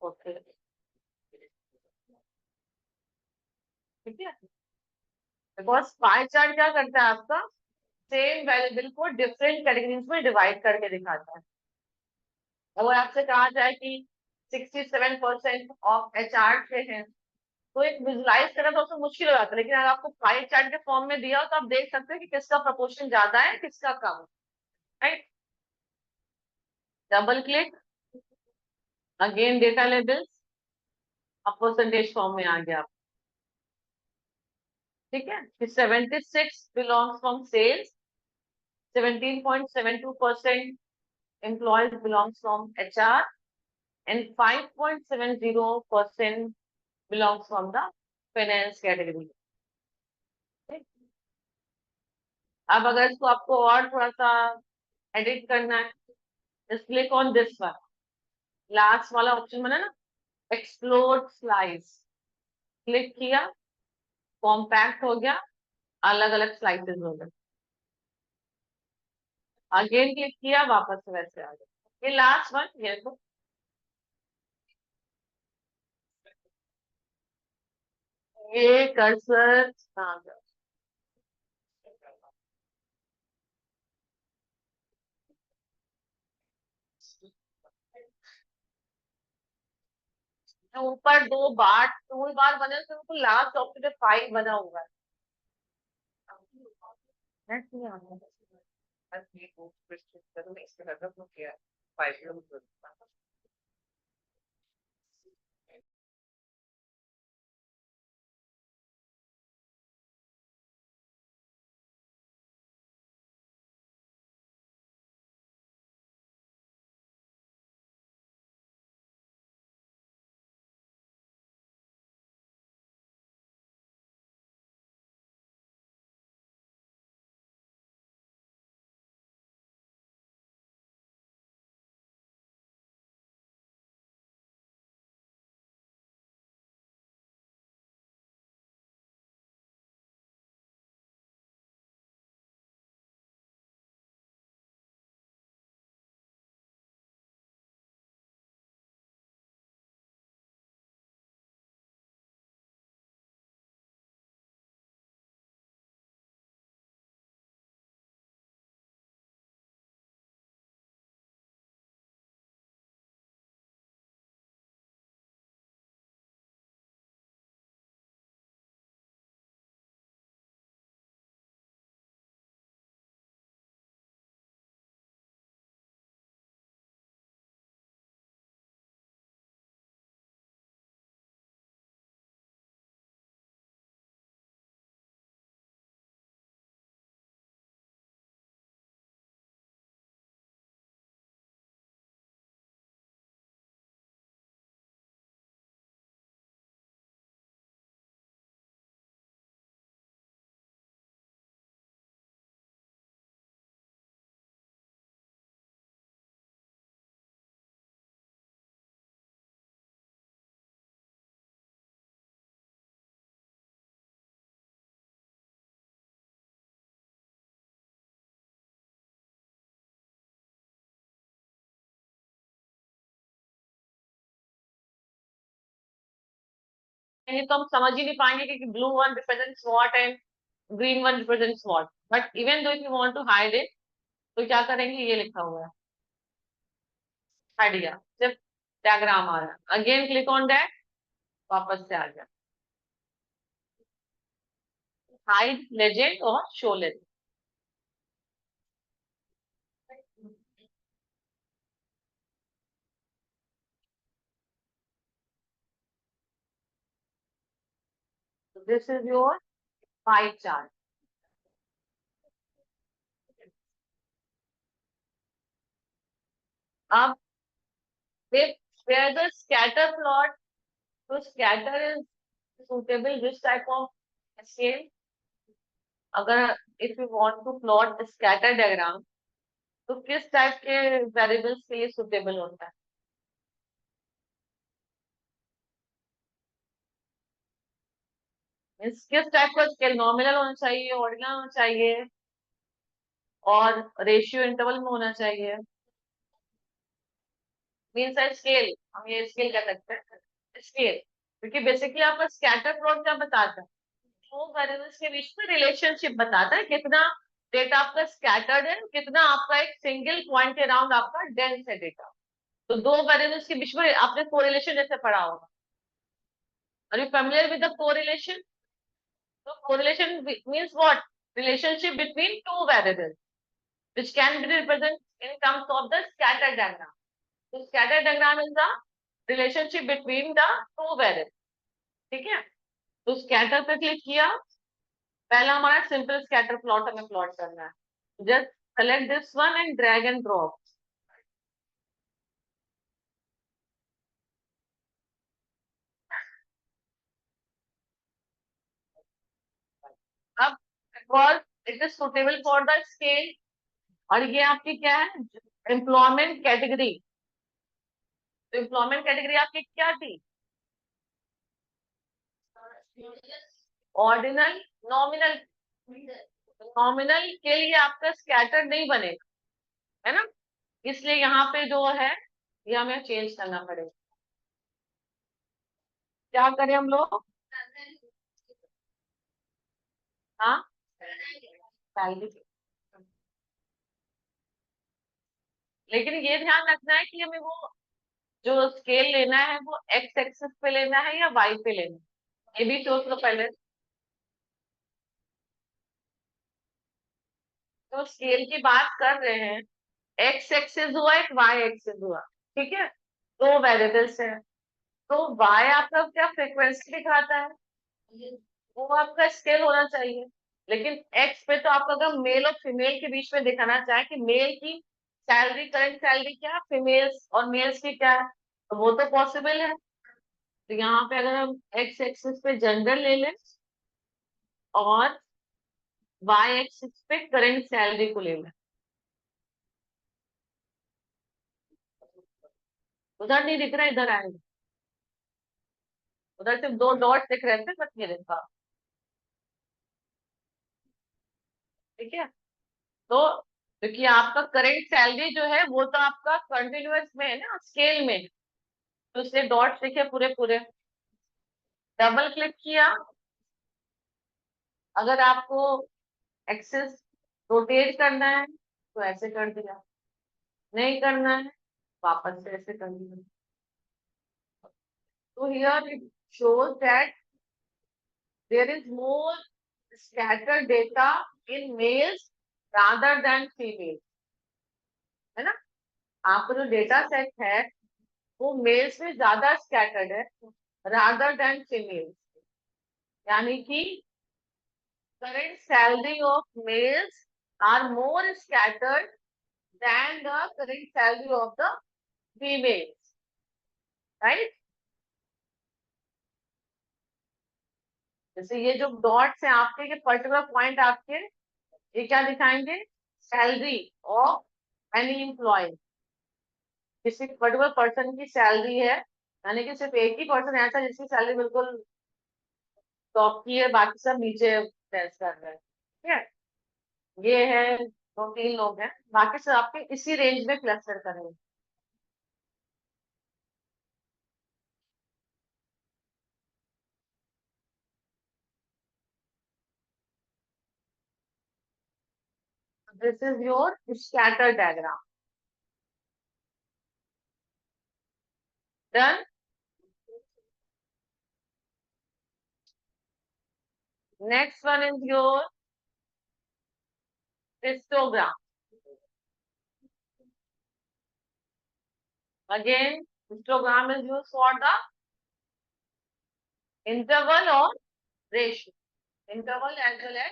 Speaker 1: ओके, ठीक है, बिकॉज पाई चार्ट क्या करता है आपका, सेम वेरिएबल को डिफरेंट कैटेगरीज में डिवाइड करके दिखाता है, अगर आपसे कहा जाए कि 67% ऑफ एचआर से हैं, तो एक विजुलाइज करना तो उसमें मुश्किल हो जाता है, लेकिन अगर आपको पाई चार्ट के फॉर्म में दिया हो तो आप देख सकते हैं कि किसका प्रपोर्शन ज्यादा है, किसका कम, right, double click, again data labels, अब परसेंटेज फॉर्म में आ गया, ठीक है, कि 76 belongs from sales, 17.72% employees belongs from HR, and 5.70% belongs from the finance category. अब अगर इसको आपको और थोड़ा सा एडिट करना है, just click on this one, last वाला ऑप्शन बना ना, एक्सप्लोर स्लाइस, क्लिक किया, कॉम्पैक्ट हो गया, अलग अलग स्लाइसेस हो गए। अगेन क्लिक किया, वापस से वैसे आ गया। ये लास्ट वन, ये तो ये कर्सर कहाँ गया? जो ऊपर दो बार टूल बार बने हैं, तो उनको लास्ट ऑप्शन पे 5 बना हुआ है। नेट नहीं आ रहा है? ये तो हम समझ ही नहीं पाएंगे कि blue one represents what and green one represents what, but even though if you want to hide it, तो क्या करेंगे, ये लिखा हुआ है, हट गया, सिर्फ डायग्राम आ रहा है। अगेन क्लिक ऑन दैट, वापस से आ गया। हाइड लेजेंड और show legend. This is your pie chart. अब if where the scatter plot, तो scatter is suitable which type of scale? अगर if you want to plot a scatter diagram, तो किस type के वेरिएबल्स के लिए suitable होता है? मीन्स किस टाइप का स्केल, नॉमिनल होना चाहिए, ऑर्डिनल होना चाहिए, और रेशियो इंटरवल में होना चाहिए? मीन्स है स्केल, हम ये स्केल कह सकते हैं, स्केल। क्योंकि बेसिकली आपका स्कैटर प्लॉट क्या बताता है, दो वेरिएबल्स के बीच में रिलेशनशिप बताता है, कितना डेटा आपका स्कैटर्ड है, कितना आपका एक सिंगल पॉइंट के अराउंड आपका डेंस है डेटा। तो दो वेरिएबल्स के बीच में आपने कोरिलेशन जैसे पढ़ा होगा, are you familiar with the correlation? तो correlation means what, relationship between two variables which can be represented in terms of the scatter diagram. So scatter diagram is the relationship between the two variables. ठीक है, तो scatter पे click किया, पहला हमारा simple scatter plot हमें plot करना है। Just select this one and drag and drop. अब because it is suitable for the scale, और ये आपकी क्या है, एम्प्लॉयमेंट कैटेगरी। तो एम्प्लॉयमेंट कैटेगरी आपकी क्या थी, ऑर्डिनल, नॉमिनल। नॉमिनल के लिए आपका स्कैटर नहीं बनेगा, है ना, इसलिए यहाँ पे जो है ये हमें चेंज करना पड़ेगा। क्या करें हम लोग? हाँ, सैलरी। लेकिन ये ध्यान रखना है कि हमें वो जो स्केल लेना है वो एक्स एक्सिस पे लेना है या वाई पे लेना है, ये भी सोच लो पहले। तो स्केल की बात कर रहे हैं, एक्स एक्सिस हुआ एक वाई एक्सिस हुआ, ठीक है, दो वेरिएबल्स है। तो वाई आपका क्या फ्रीक्वेंसी दिखाता है, वो आपका स्केल होना चाहिए। लेकिन एक्स पे तो आपका अगर मेल और फीमेल के बीच में दिखाना चाहे कि मेल की सैलरी, करंट सैलरी क्या है, फीमेल्स और मेल्स की क्या है, तो वो तो पॉसिबल है। तो यहाँ पे अगर हम एक्स एक्सिस पे जेंडर ले लें और वाई एक्सिस पे करंट सैलरी को ले लें, उधर नहीं दिख रहा, इधर आएगा। उधर सिर्फ दो डॉट दिख रहे थे, बस ये देखा, ठीक है। तो क्योंकि आपका करंट सैलरी जो है वो तो आपका कंटिन्यूअस में है ना, स्केल में, तो इसलिए डॉट दिखे पूरे पूरे। डबल क्लिक किया, अगर आपको एक्सेस रोटेट करना है तो ऐसे कर दिया, नहीं करना है वापस से ऐसे कर दिया। तो here it shows that there is more scattered data in males rather than females, है ना। आपका जो डेटा सेट है वो मेल्स में ज्यादा स्कैटर्ड है रादर देन फीमेल्स, यानी कि current salary of males are more scattered than the current salary of the females, right? जैसे ये जो डॉट्स हैं आपके, ये पर्टिकुलर पॉइंट आपके, ये क्या दिखाएंगे, सैलरी ऑफ एनी एम्प्लॉय, किसी पर्टिकुलर पर्सन की सैलरी है, यानी कि सिर्फ एक ही पर्सन ऐसा जिसकी सैलरी बिल्कुल टॉप की है, बाकी सब नीचे प्रेस कर रहे हैं, ठीक है। ये है, दो तीन लोग हैं, बाकी सब आपके इसी रेंज में क्लस्टर करेंगे। This is your scatter diagram, done. Next one is your histogram. Again histogram is use for the interval or ratio, interval as well as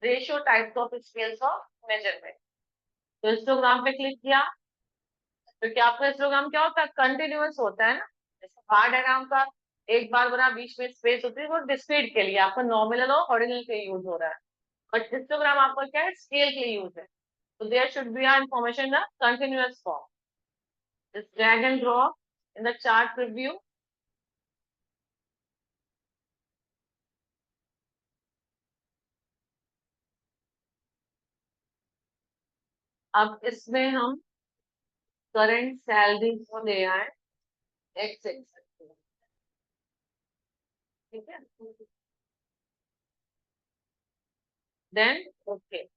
Speaker 1: ratio types of scales of measurement। तो histogram पे click किया, तो क्या आपका histogram क्या होता है, continuous होता है ना। जैसे बार डायग्राम का एक बार बना, बीच में स्पेस होती है, वो डिस्क्रीट के लिए आपका नॉमिनल और ऑर्डिनल के यूज हो रहा है, बट हिस्टोग्राम आपका क्या है, स्केल के लिए यूज है। तो there should be are information in continuous form. Just drag and drop in the chart preview। अब इसमें हम करंट सैलरी को ले आए एक्स एक्स, ठीक है, then okay.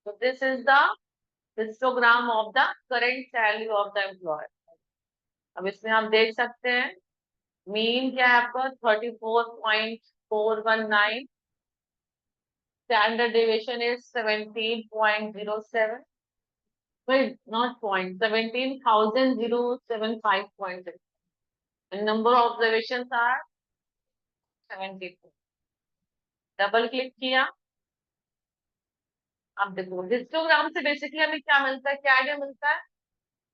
Speaker 1: So this is the histogram of the current salary of the employer। अब इसमें आप देख सकते हैं मीन क्या है आपका 34.419, standard deviation is 17.07, wait not point, 17,075.6, and number of observations are 72। Double click किया, अब देखो हिस्टोग्राम से बेसिकली हमें क्या मिलता है, क्या आइडिया मिलता है,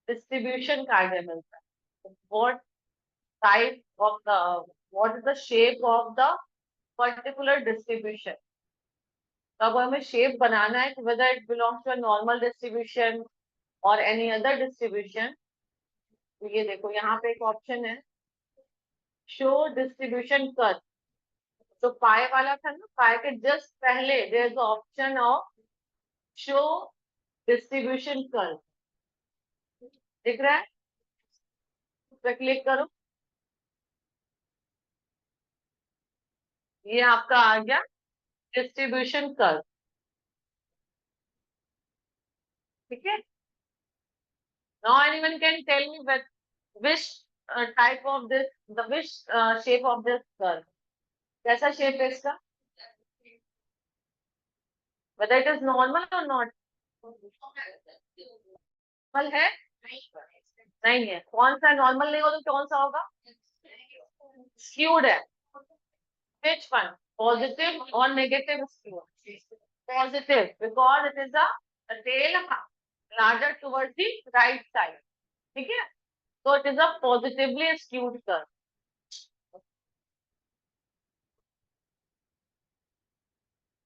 Speaker 1: डिस्ट्रीब्यूशन का आइडिया मिलता है। What type of the, what is the shape of the particular distribution. तो अब हमें शेप बनाना है कि whether it belongs to a normal distribution और एनी अदर डिस्ट्रीब्यूशन। तो ये देखो यहाँ पे एक ऑप्शन है शो डिस्ट्रीब्यूशन कर्व। तो पाए वाला था ना, पाए के जस्ट पहले there is option of show distribution curve, दिख रहा है? उस पर क्लिक करो, ये आपका आ गया डिस्ट्रीब्यूशन कर्व। ठीक है, now anyone can tell me which type of this, the which shape of this curve, कैसा शेप है इसका, whether it is normal or not? Normal है? नहीं है। कौन सा नॉर्मल नहीं हो तो कौन सा होगा? स्क्यूड है। which one, positive or negative skew? Positive, because it is a tail larger towards the right side. ठीक है, so it is a positively skewed curve.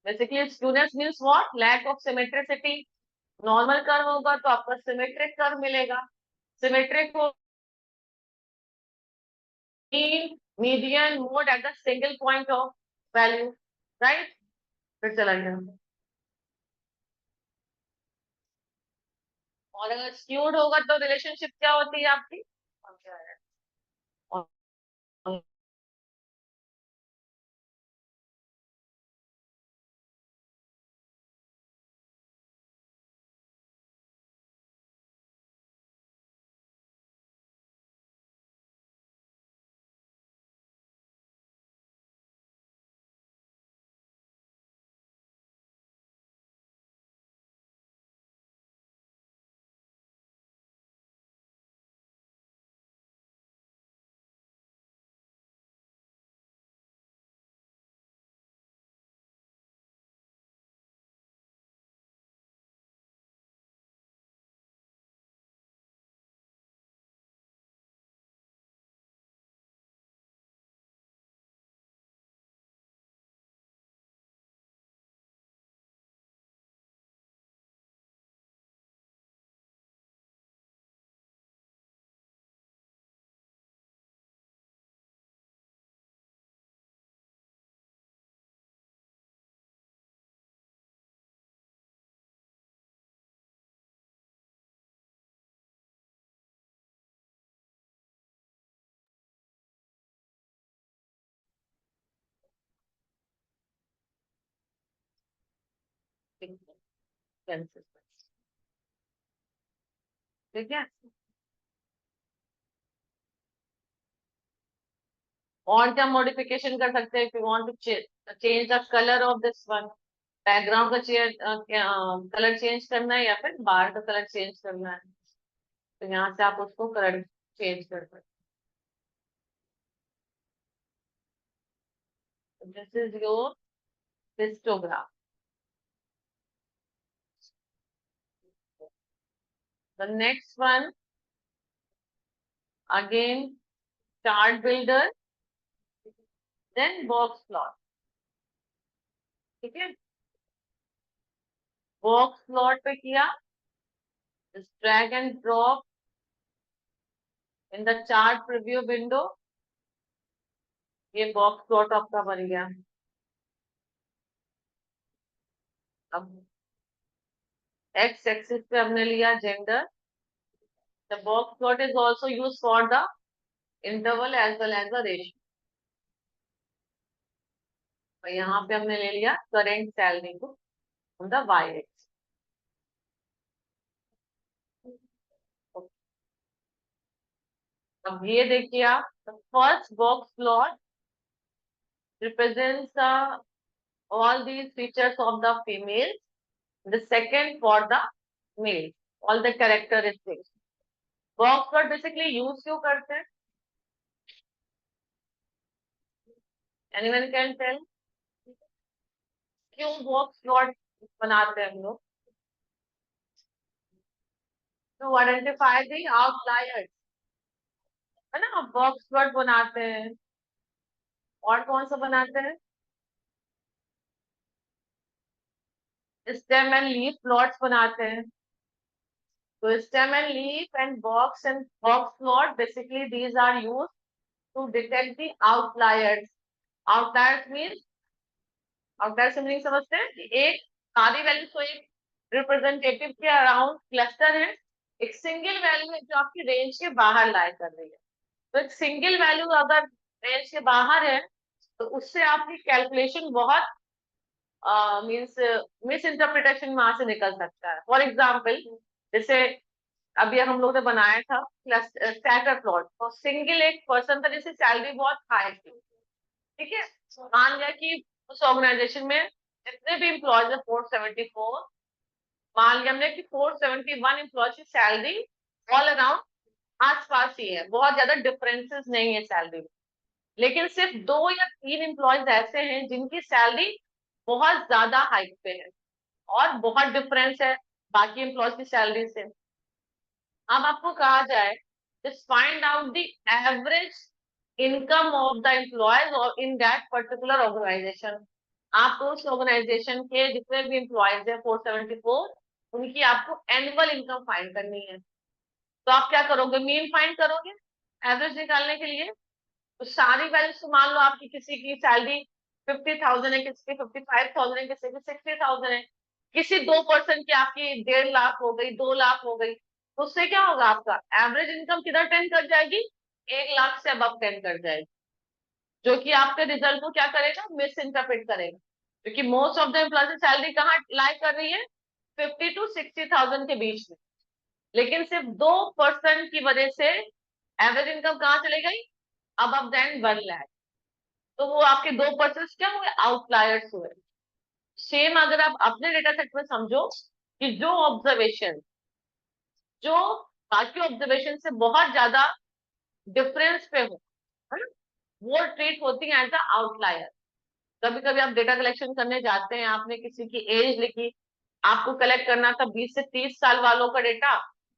Speaker 1: Basically skewness means what? Lack of symmetricity. Normal curve होगा तो आपका symmetric curve मिलेगा। Symmetric हो mean, median, mode at the single point of value, right? फिर चला गया। और अगर skewed होगा तो रिलेशनशिप क्या होती है आपकी? ठीक है, और क्या मॉडिफिकेशन कर सकते हैं? If you want to change the colour of this one, background का कलर चेंज करना है या फिर बाहर का कलर चेंज करना है, तो यहाँ से आप उसको कलर चेंज कर सकते हैं। This is your histograph. The next one again chart builder, then box plot. ठीक है, बॉक्स प्लॉट पे किया, drag and drop in the chart preview window, ये बॉक्स प्लॉट आपका बन गया। अब एक्स एक्सिस पे हमने लिया gender. The box plot is also used for the interval as well as the ratio. और यहाँ पे हमने ले लिया करेंट सैलरी को ऑन द वाई एक्स। अब ये देखिए आप, first box plot represents all these features of the female, the second for the male, all the characteristics। Box plot basically use क्यों करते हैं? एनीवन कैन टेल क्यों box plot बनाते हैं हम लोग? टू आइडेंटिफाई द आउटलायर्स, है ना, बॉक्स प्लॉट बनाते हैं। और कौन सा बनाते हैं? स्टेम एंड लीफ प्लॉट्स बनाते हैं। तो stem and leaf and box plot basically these are use to detect the outliers. Outliers means, outlier से मीनिंग समझते हैं कि एक सारी वैल्यूज तो एक रिप्रेजेंटेटिव के अराउंड क्लस्टर है, एक सिंगल वैल्यू है जो आपकी रेंज के बाहर लाई कर रही है। तो एक सिंगल वैल्यू अगर रेंज के बाहर है तो उससे आपकी कैलकुलेशन बहुत मीन्स मिस इंटरप्रिटेशन वहां से निकल सकता है। फॉर एग्जाम्पल, जैसे अभी हम लोग ने बनाया था स्कैटर प्लॉट, तो सिंगल एक पर्सन था जिसकी सैलरी बहुत हाई थी, ठीक है। मान लिया कि उस ऑर्गेनाइजेशन में जितने भी एम्प्लॉयज है 474, मान लिया हमने कि 471 एम्प्लॉयज की सैलरी ऑल अराउंड आसपास ही है, बहुत ज्यादा डिफरेंसेस नहीं है सैलरी में। लेकिन सिर्फ 2 या 3 एम्प्लॉयज ऐसे हैं जिनकी सैलरी बहुत ज्यादा हाइक पे है और बहुत डिफरेंस है बाकी एम्प्लॉयज की सैलरी से। अब आपको कहा जाए just find out the average income of the employees और इन दैट पर्टिकुलर ऑर्गेनाइजेशन। आपको उस ऑर्गेनाइजेशन के जितने भी एम्प्लॉयज है 474, उनकी आपको एनुअल इनकम फाइंड करनी है। तो आप क्या करोगे, मीन फाइंड करोगे एवरेज निकालने के लिए। तो सारी वैल्यूज तो मान लो आपकी किसी की सैलरी 50,000 है, किसी की 55,000 है, किसी की 60,000 है, किसी 2 पर्सन की आपकी 1.5 लाख हो गई, 2 लाख हो गई, तो उससे क्या होगा, आपका एवरेज इनकम किधर टेंड कर जाएगी, 1 लाख से अब टेंड कर जाएगी, जो कि आपके रिजल्ट को क्या करेगा, मिस इंटरप्रेट करेगा। क्योंकि most of the employ salary कहाँ लाई कर रही है, 50 to 60,000 के बीच में, लेकिन सिर्फ 2 पर्सन की वजह से एवरेज इनकम कहाँ चले गई, अब देन 1 लाख। तो वो आपके 2 पर्सन क्या हुए, आउटलायर्स हुए। सेम अगर आप अपने डेटा सेट में समझो कि जो ऑब्जर्वेशन जो बाकी ऑब्जर्वेशन से बहुत ज्यादा डिफरेंस पे हो, है ना, वो ट्रीट होती है एज अ आउटलायर। कभी कभी आप डेटा कलेक्शन करने जाते हैं, आपने किसी की एज लिखी, आपको कलेक्ट करना था 20 से 30 साल वालों का डेटा,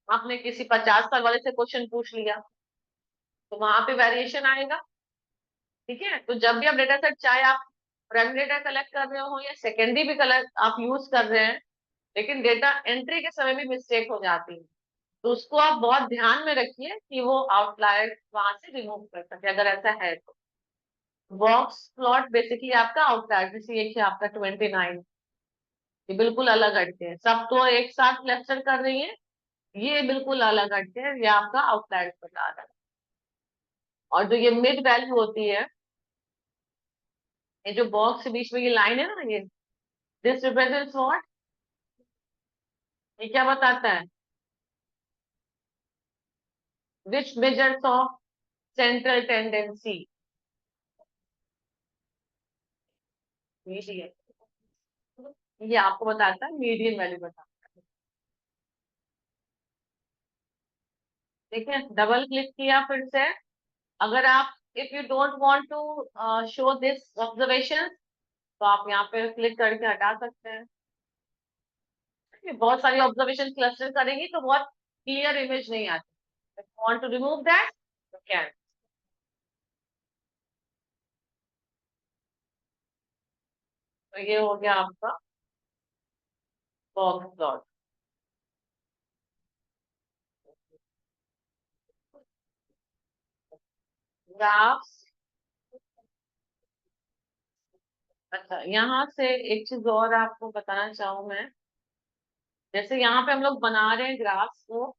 Speaker 1: आपने किसी 50 साल वाले से क्वेश्चन पूछ लिया, तो वहां पे वेरिएशन आएगा। ठीक है, तो जब भी आप डेटा सेट, चाहे आप प्राइमरी डेटा कलेक्ट कर रहे हो या सेकेंडरी भी कलेक्ट आप यूज कर रहे हैं, लेकिन डेटा एंट्री के समय भी मिस्टेक हो जाती है, तो उसको आप बहुत ध्यान में रखिए कि वो आउटलायर वहां से रिमूव कर सके अगर ऐसा है तो। बॉक्स प्लॉट बेसिकली आपका आउटलायर, जैसे ये कि आपका 29, ये बिल्कुल अलग हटते हैं, सब तो एक साथ क्लस्टर कर रही है, ये बिल्कुल अलग हटते हैं, ये आपका आउटलायर बता रहा है। और जो ये मिड वैल्यू होती है, ये जो बॉक्स के बीच में ये लाइन है ना, ये दिस रिप्रेजेंट्स व्हाट, ये क्या बताता है, विच मेजर्स ऑफ सेंट्रल टेंडेंसी, ये आपको बताता है मीडियन वैल्यू बताता है। ठीक है, डबल क्लिक किया फिर से, अगर आप if you don't want to show this observation, तो आप यहाँ पे क्लिक करके हटा सकते हैं। बहुत सारी ऑब्जर्वेशन क्लस्टर करेंगी तो बहुत क्लियर इमेज नहीं आती, वांट टू रिमूव दैट, तो कैन। तो ये हो गया आपका बॉक्स प्लॉट। ग्राफ्स, अच्छा यहाँ से एक चीज और आपको बताना चाहूँ मैं, जैसे यहाँ पे हम लोग बना रहे हैं ग्राफ्स को,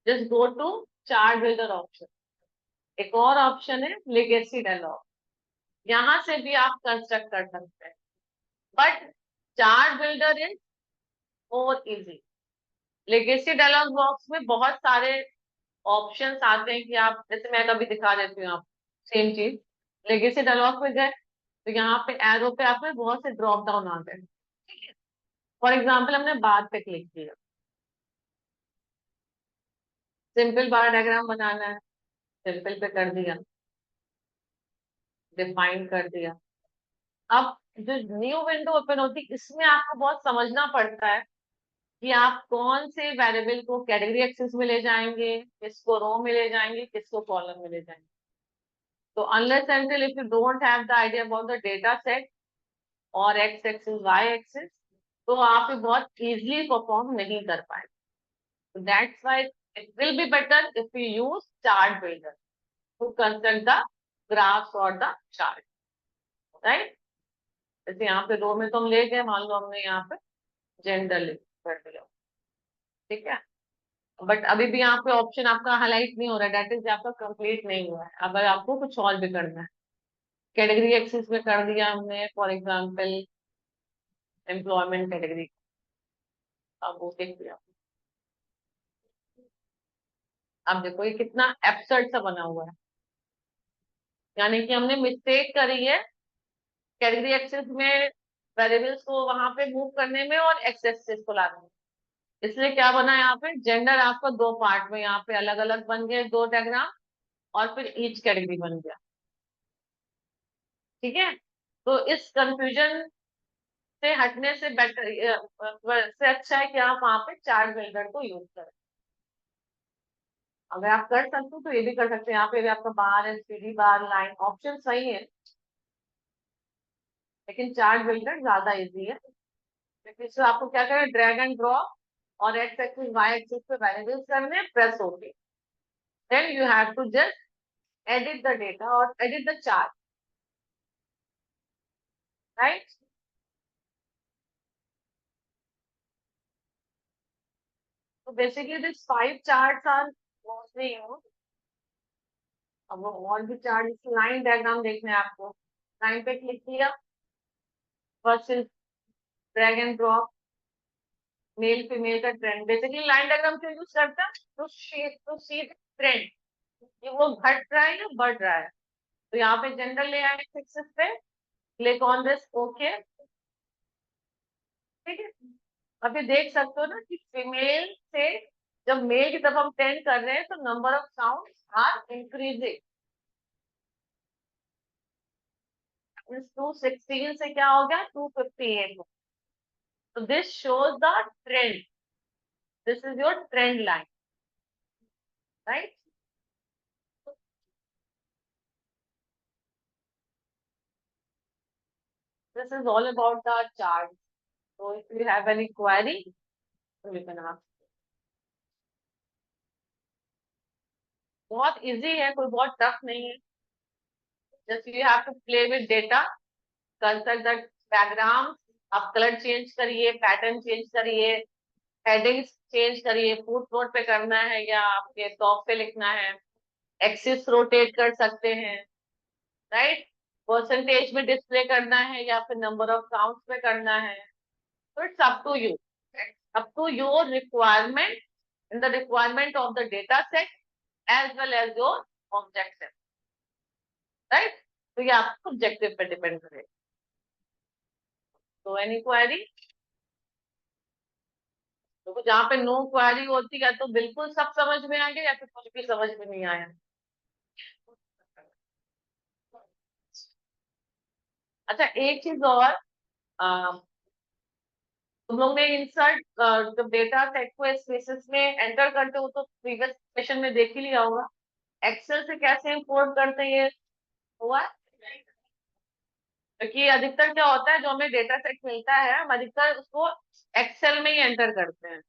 Speaker 1: just go to chart builder option, एक और ऑप्शन है लेगेसी डायलॉग, यहाँ से भी आप कंस्ट्रक्ट कर सकते हैं, but chart builder is more easy. Legacy dialog box में बहुत सारे ऑप्शंस आते हैं कि आप, जैसे मैं कभी दिखा देती हूँ आप, सेम चीज लेगेसी डायलॉग में गए तो यहाँ पे एरो पे आपको बहुत से ड्रॉप डाउन आते हैं। ठीक है, फॉर एग्जाम्पल हमने बार पे क्लिक किया, सिंपल बार डायग्राम बनाना है, सिंपल पे कर दिया, डिफाइन कर दिया। अब जो न्यू विंडो ओपन होती है इसमें आपको बहुत समझना पड़ता है कि आप कौन से वेरिएबल को कैटेगरी एक्सेस में ले जाएंगे, किसको रो में ले जाएंगे, किसको कॉलम में ले जाएंगे। तो unless until if you don't have the idea about the data set और x एक्सिस y एक्सिस, तो आप ये बहुत इजीली परफॉर्म नहीं कर पाएंगे। So that's why it will be better if we use chart builder to construct the graphs और the chart, right. जैसे यहाँ पे रो में तो हम ले गए, मान लो हमने यहाँ पे जेंडर कर दिया, ठीक है। बट अभी भी यहाँ पे ऑप्शन आपका हाईलाइट नहीं हो रहा है, दैट इज आपका कंप्लीट नहीं हुआ है। अगर आपको कुछ और भी करना है, कैटेगरी एक्सिस में कर दिया हमने, फॉर एग्जांपल एम्प्लॉयमेंट कैटेगरी, अब वो देख लिया। अब देखो ये कितना एब्सर्ड सा बना हुआ है, यानी कि हमने मिस्टेक करी है कैटेगरी एक्सेस में वेरिएबल्स को वहां पे मूव करने में और एक्स एक्सिस को लाने में। इसलिए क्या बना यहाँ पे, जेंडर आपका दो पार्ट में यहाँ पे अलग अलग बन गए, दो डायग्राम, और फिर ईच कैटेगरी बन गया, ठीक है। तो इस कंफ्यूजन से हटने से बेटर से अच्छा है कि आप वहां पे चार्ट बिल्डर को यूज करें। अगर आप कर सकते हो तो ये भी कर सकते हैं, यहाँ पे भी आपका बार है, सीधी बार, लाइन, ऑप्शन सही है, लेकिन चार्ट बिल्डर ज्यादा इजी है, क्योंकि इसमें आपको क्या करना है, ड्रैग एंड ड्रॉप और एक्स एक्सिस वाई एक्सिस पे वैल्यूज करने, प्रेस होके then you have to just edit the data और edit the chart, right. So basically these five charts are mostly used। अब वो और भी चार्ट, लाइन डायग्राम देखना है आपको, लाइन पे क्लिक किया, first drag and drop, male female का ट्रेंड। बेसिकली लाइन डायग्राम क्यों यूज करता है, टू सी ट्रेंड कि वो घट रहा है या बढ़ रहा है। तो यहाँ पे जनरल ले आए एक्सिस पे, क्लिक ऑन दिस, ओके, ठीक है। अभी देख सकते हो ना कि फीमेल से जब मेल की तरफ हम टेंड कर रहे हैं तो number of sounds are increasing. इस 216 से क्या हो गया, 258। तो this shows the trend, this is your trend line, right. This is all about the chart. So if you have any query, you can ask। बहुत इजी है, कोई बहुत टफ नहीं है। Just you have to play with data, consult the diagram, आप colour change करिए, pattern change करिए, headings change करिए, फुट नोट पे करना है या आपके टॉप पे लिखना है, एक्सिस रोटेट कर सकते हैं, राइट। परसेंटेज में डिस्प्ले करना है या फिर नंबर ऑफ काउंट्स पे करना है, तो it's up to you, up to your requirement, in the requirement of the data set as well as your objective, right. तो ये आपके ऑब्जेक्टिव पे डिपेंड करेगा। तो एनी क्वेरी, तो जहाँ पे नो क्वेरी होती है तो बिल्कुल सब समझ में आ गया या फिर कुछ भी समझ में नहीं आया। अच्छा एक चीज और, तुम लोग ने इंसर्ट जब डेटा सेट को स्पेसेस में एंटर करते हो तो प्रीवियस सेशन में देख ही लिया होगा, एक्सेल से कैसे इंपोर्ट करते हैं ये हुआ है? क्योंकि अधिकतर क्या होता है, जो हमें डेटा सेट मिलता है हम अधिकतर उसको एक्सेल में ही एंटर करते हैं,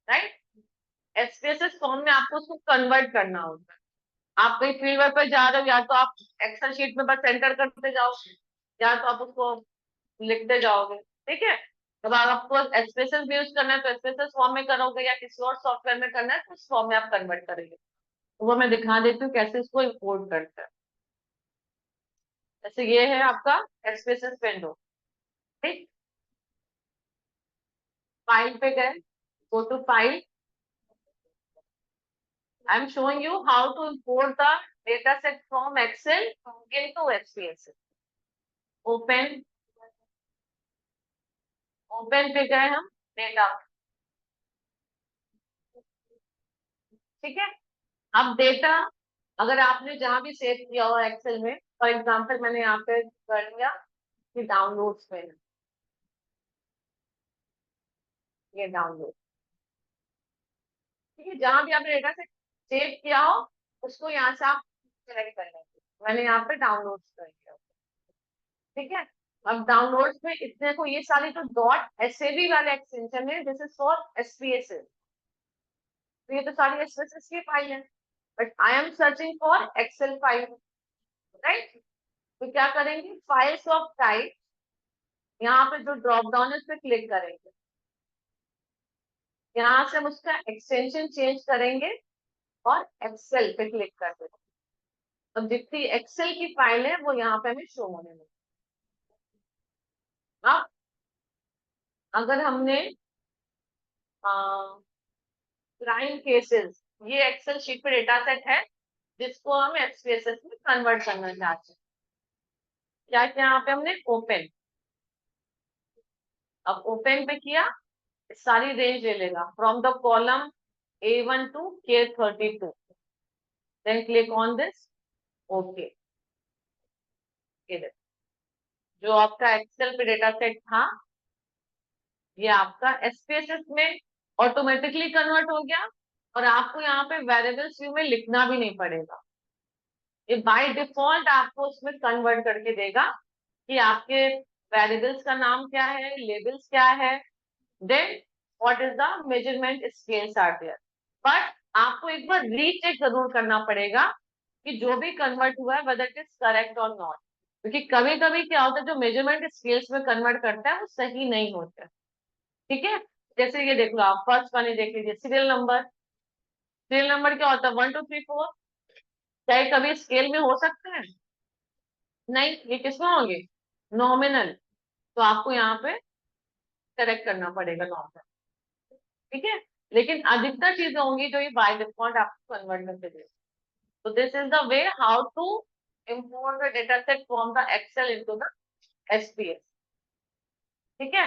Speaker 1: राइट। एसपीएसएस फॉर्म में आपको उसको कन्वर्ट करना होता है। आप कहीं फील्ड वर्क पर जा रहे हो, या तो आप एक्सेल शीट में बस एंटर करते जाओ, या तो आप उसको लिखते जाओगे, ठीक है। अब आपको एसपीएसएस भी यूज करना है तो एसपीएसएस फॉर्म में करोगे, या किसी और सॉफ्टवेयर में करना है तो उस फॉर्म में आप कन्वर्ट करेंगे। तो वो मैं दिखा देती हूँ कैसे इसको इम्पोर्ट करते हैं। जैसे ये है आपका एसपीएसएस विंडो, ठीक। फाइल पे गए, go to file, I am showing you how to import the data set from Excel into SPSS. Open, open पे गए हम, डेटा, ठीक है। अब डेटा अगर आपने जहां भी सेव किया हो एक्सेल में, फॉर एग्जांपल मैंने यहाँ पे कर लिया कि डाउनलोड्स में, ये डाउनलोड, ठीक है। जहां भी आपने डेटा सेट सेव किया हो उसको यहाँ से आप सेलेक्ट कर लेंगे। मैंने यहाँ पे डाउनलोड्स कर लिया, ठीक है। अब डाउनलोड्स में इतने को ये सारी तो डॉट एसएवी वाले एक्सटेंशन है, दिस इज फॉर एसपीएसएस, तो ये तो सारी एसपीएसएस की फाइल है, but I am searching for Excel file. Right. तो क्या करेंगे, फाइल्स ऑफ टाइप, यहाँ पे जो ड्रॉप डाउन है उस पर क्लिक करेंगे, यहाँ से हम उसका एक्सटेंशन चेंज करेंगे और एक्सेल पे क्लिक कर देंगे। अब जितनी एक्सेल की फाइल है वो यहाँ पे हमें शो होने लगी। अब अगर हमने क्राइम केसेस, ये एक्सेल शीट पे डेटा सेट है जिसको हम एसपीएसएस में कन्वर्ट करना चाहते हैं। क्या किया यहाँ पे हमने, ओपन। अब ओपन पे किया, सारी रेंज ले लेगा from the column A1 to K32, then click on this, okay. जो आपका एक्सेल पे डेटा सेट था ये आपका एसपीएसएस में ऑटोमेटिकली कन्वर्ट हो गया, और आपको यहाँ पे वेरिएबल्स व्यू में लिखना भी नहीं पड़ेगा। ये बाय डिफॉल्ट आपको उसमें कन्वर्ट करके देगा कि आपके वेरिएबल्स का नाम क्या है, लेबल्स क्या है, then what is the measurement scales are there. But आपको एक बार रीचेक जरूर करना पड़ेगा कि जो भी कन्वर्ट हुआ है वेदर इट इज करेक्ट और नॉट, क्योंकि कभी कभी क्या होता है जो मेजरमेंट स्केल्स में कन्वर्ट करता है वो सही नहीं होता है। ठीक है, जैसे ये देख लो, आप फर्स्ट वाले देख लीजिए, सीरियल नंबर। सीरियल नंबर क्या होता है, 1 2 3 4, क्या ये कभी स्केल में हो सकते हैं? नहीं, ये किसमें होंगे, नॉमिनल। तो आपको यहाँ पे करेक्ट करना पड़ेगा नॉमिनल। ठीक है, लेकिन अधिकतर चीजें होंगी जो ये बाय डिफॉल्ट आपको कन्वर्ट करके देगा। तो this is the way how to import the data set from the Excel into the SPS। ठीक है,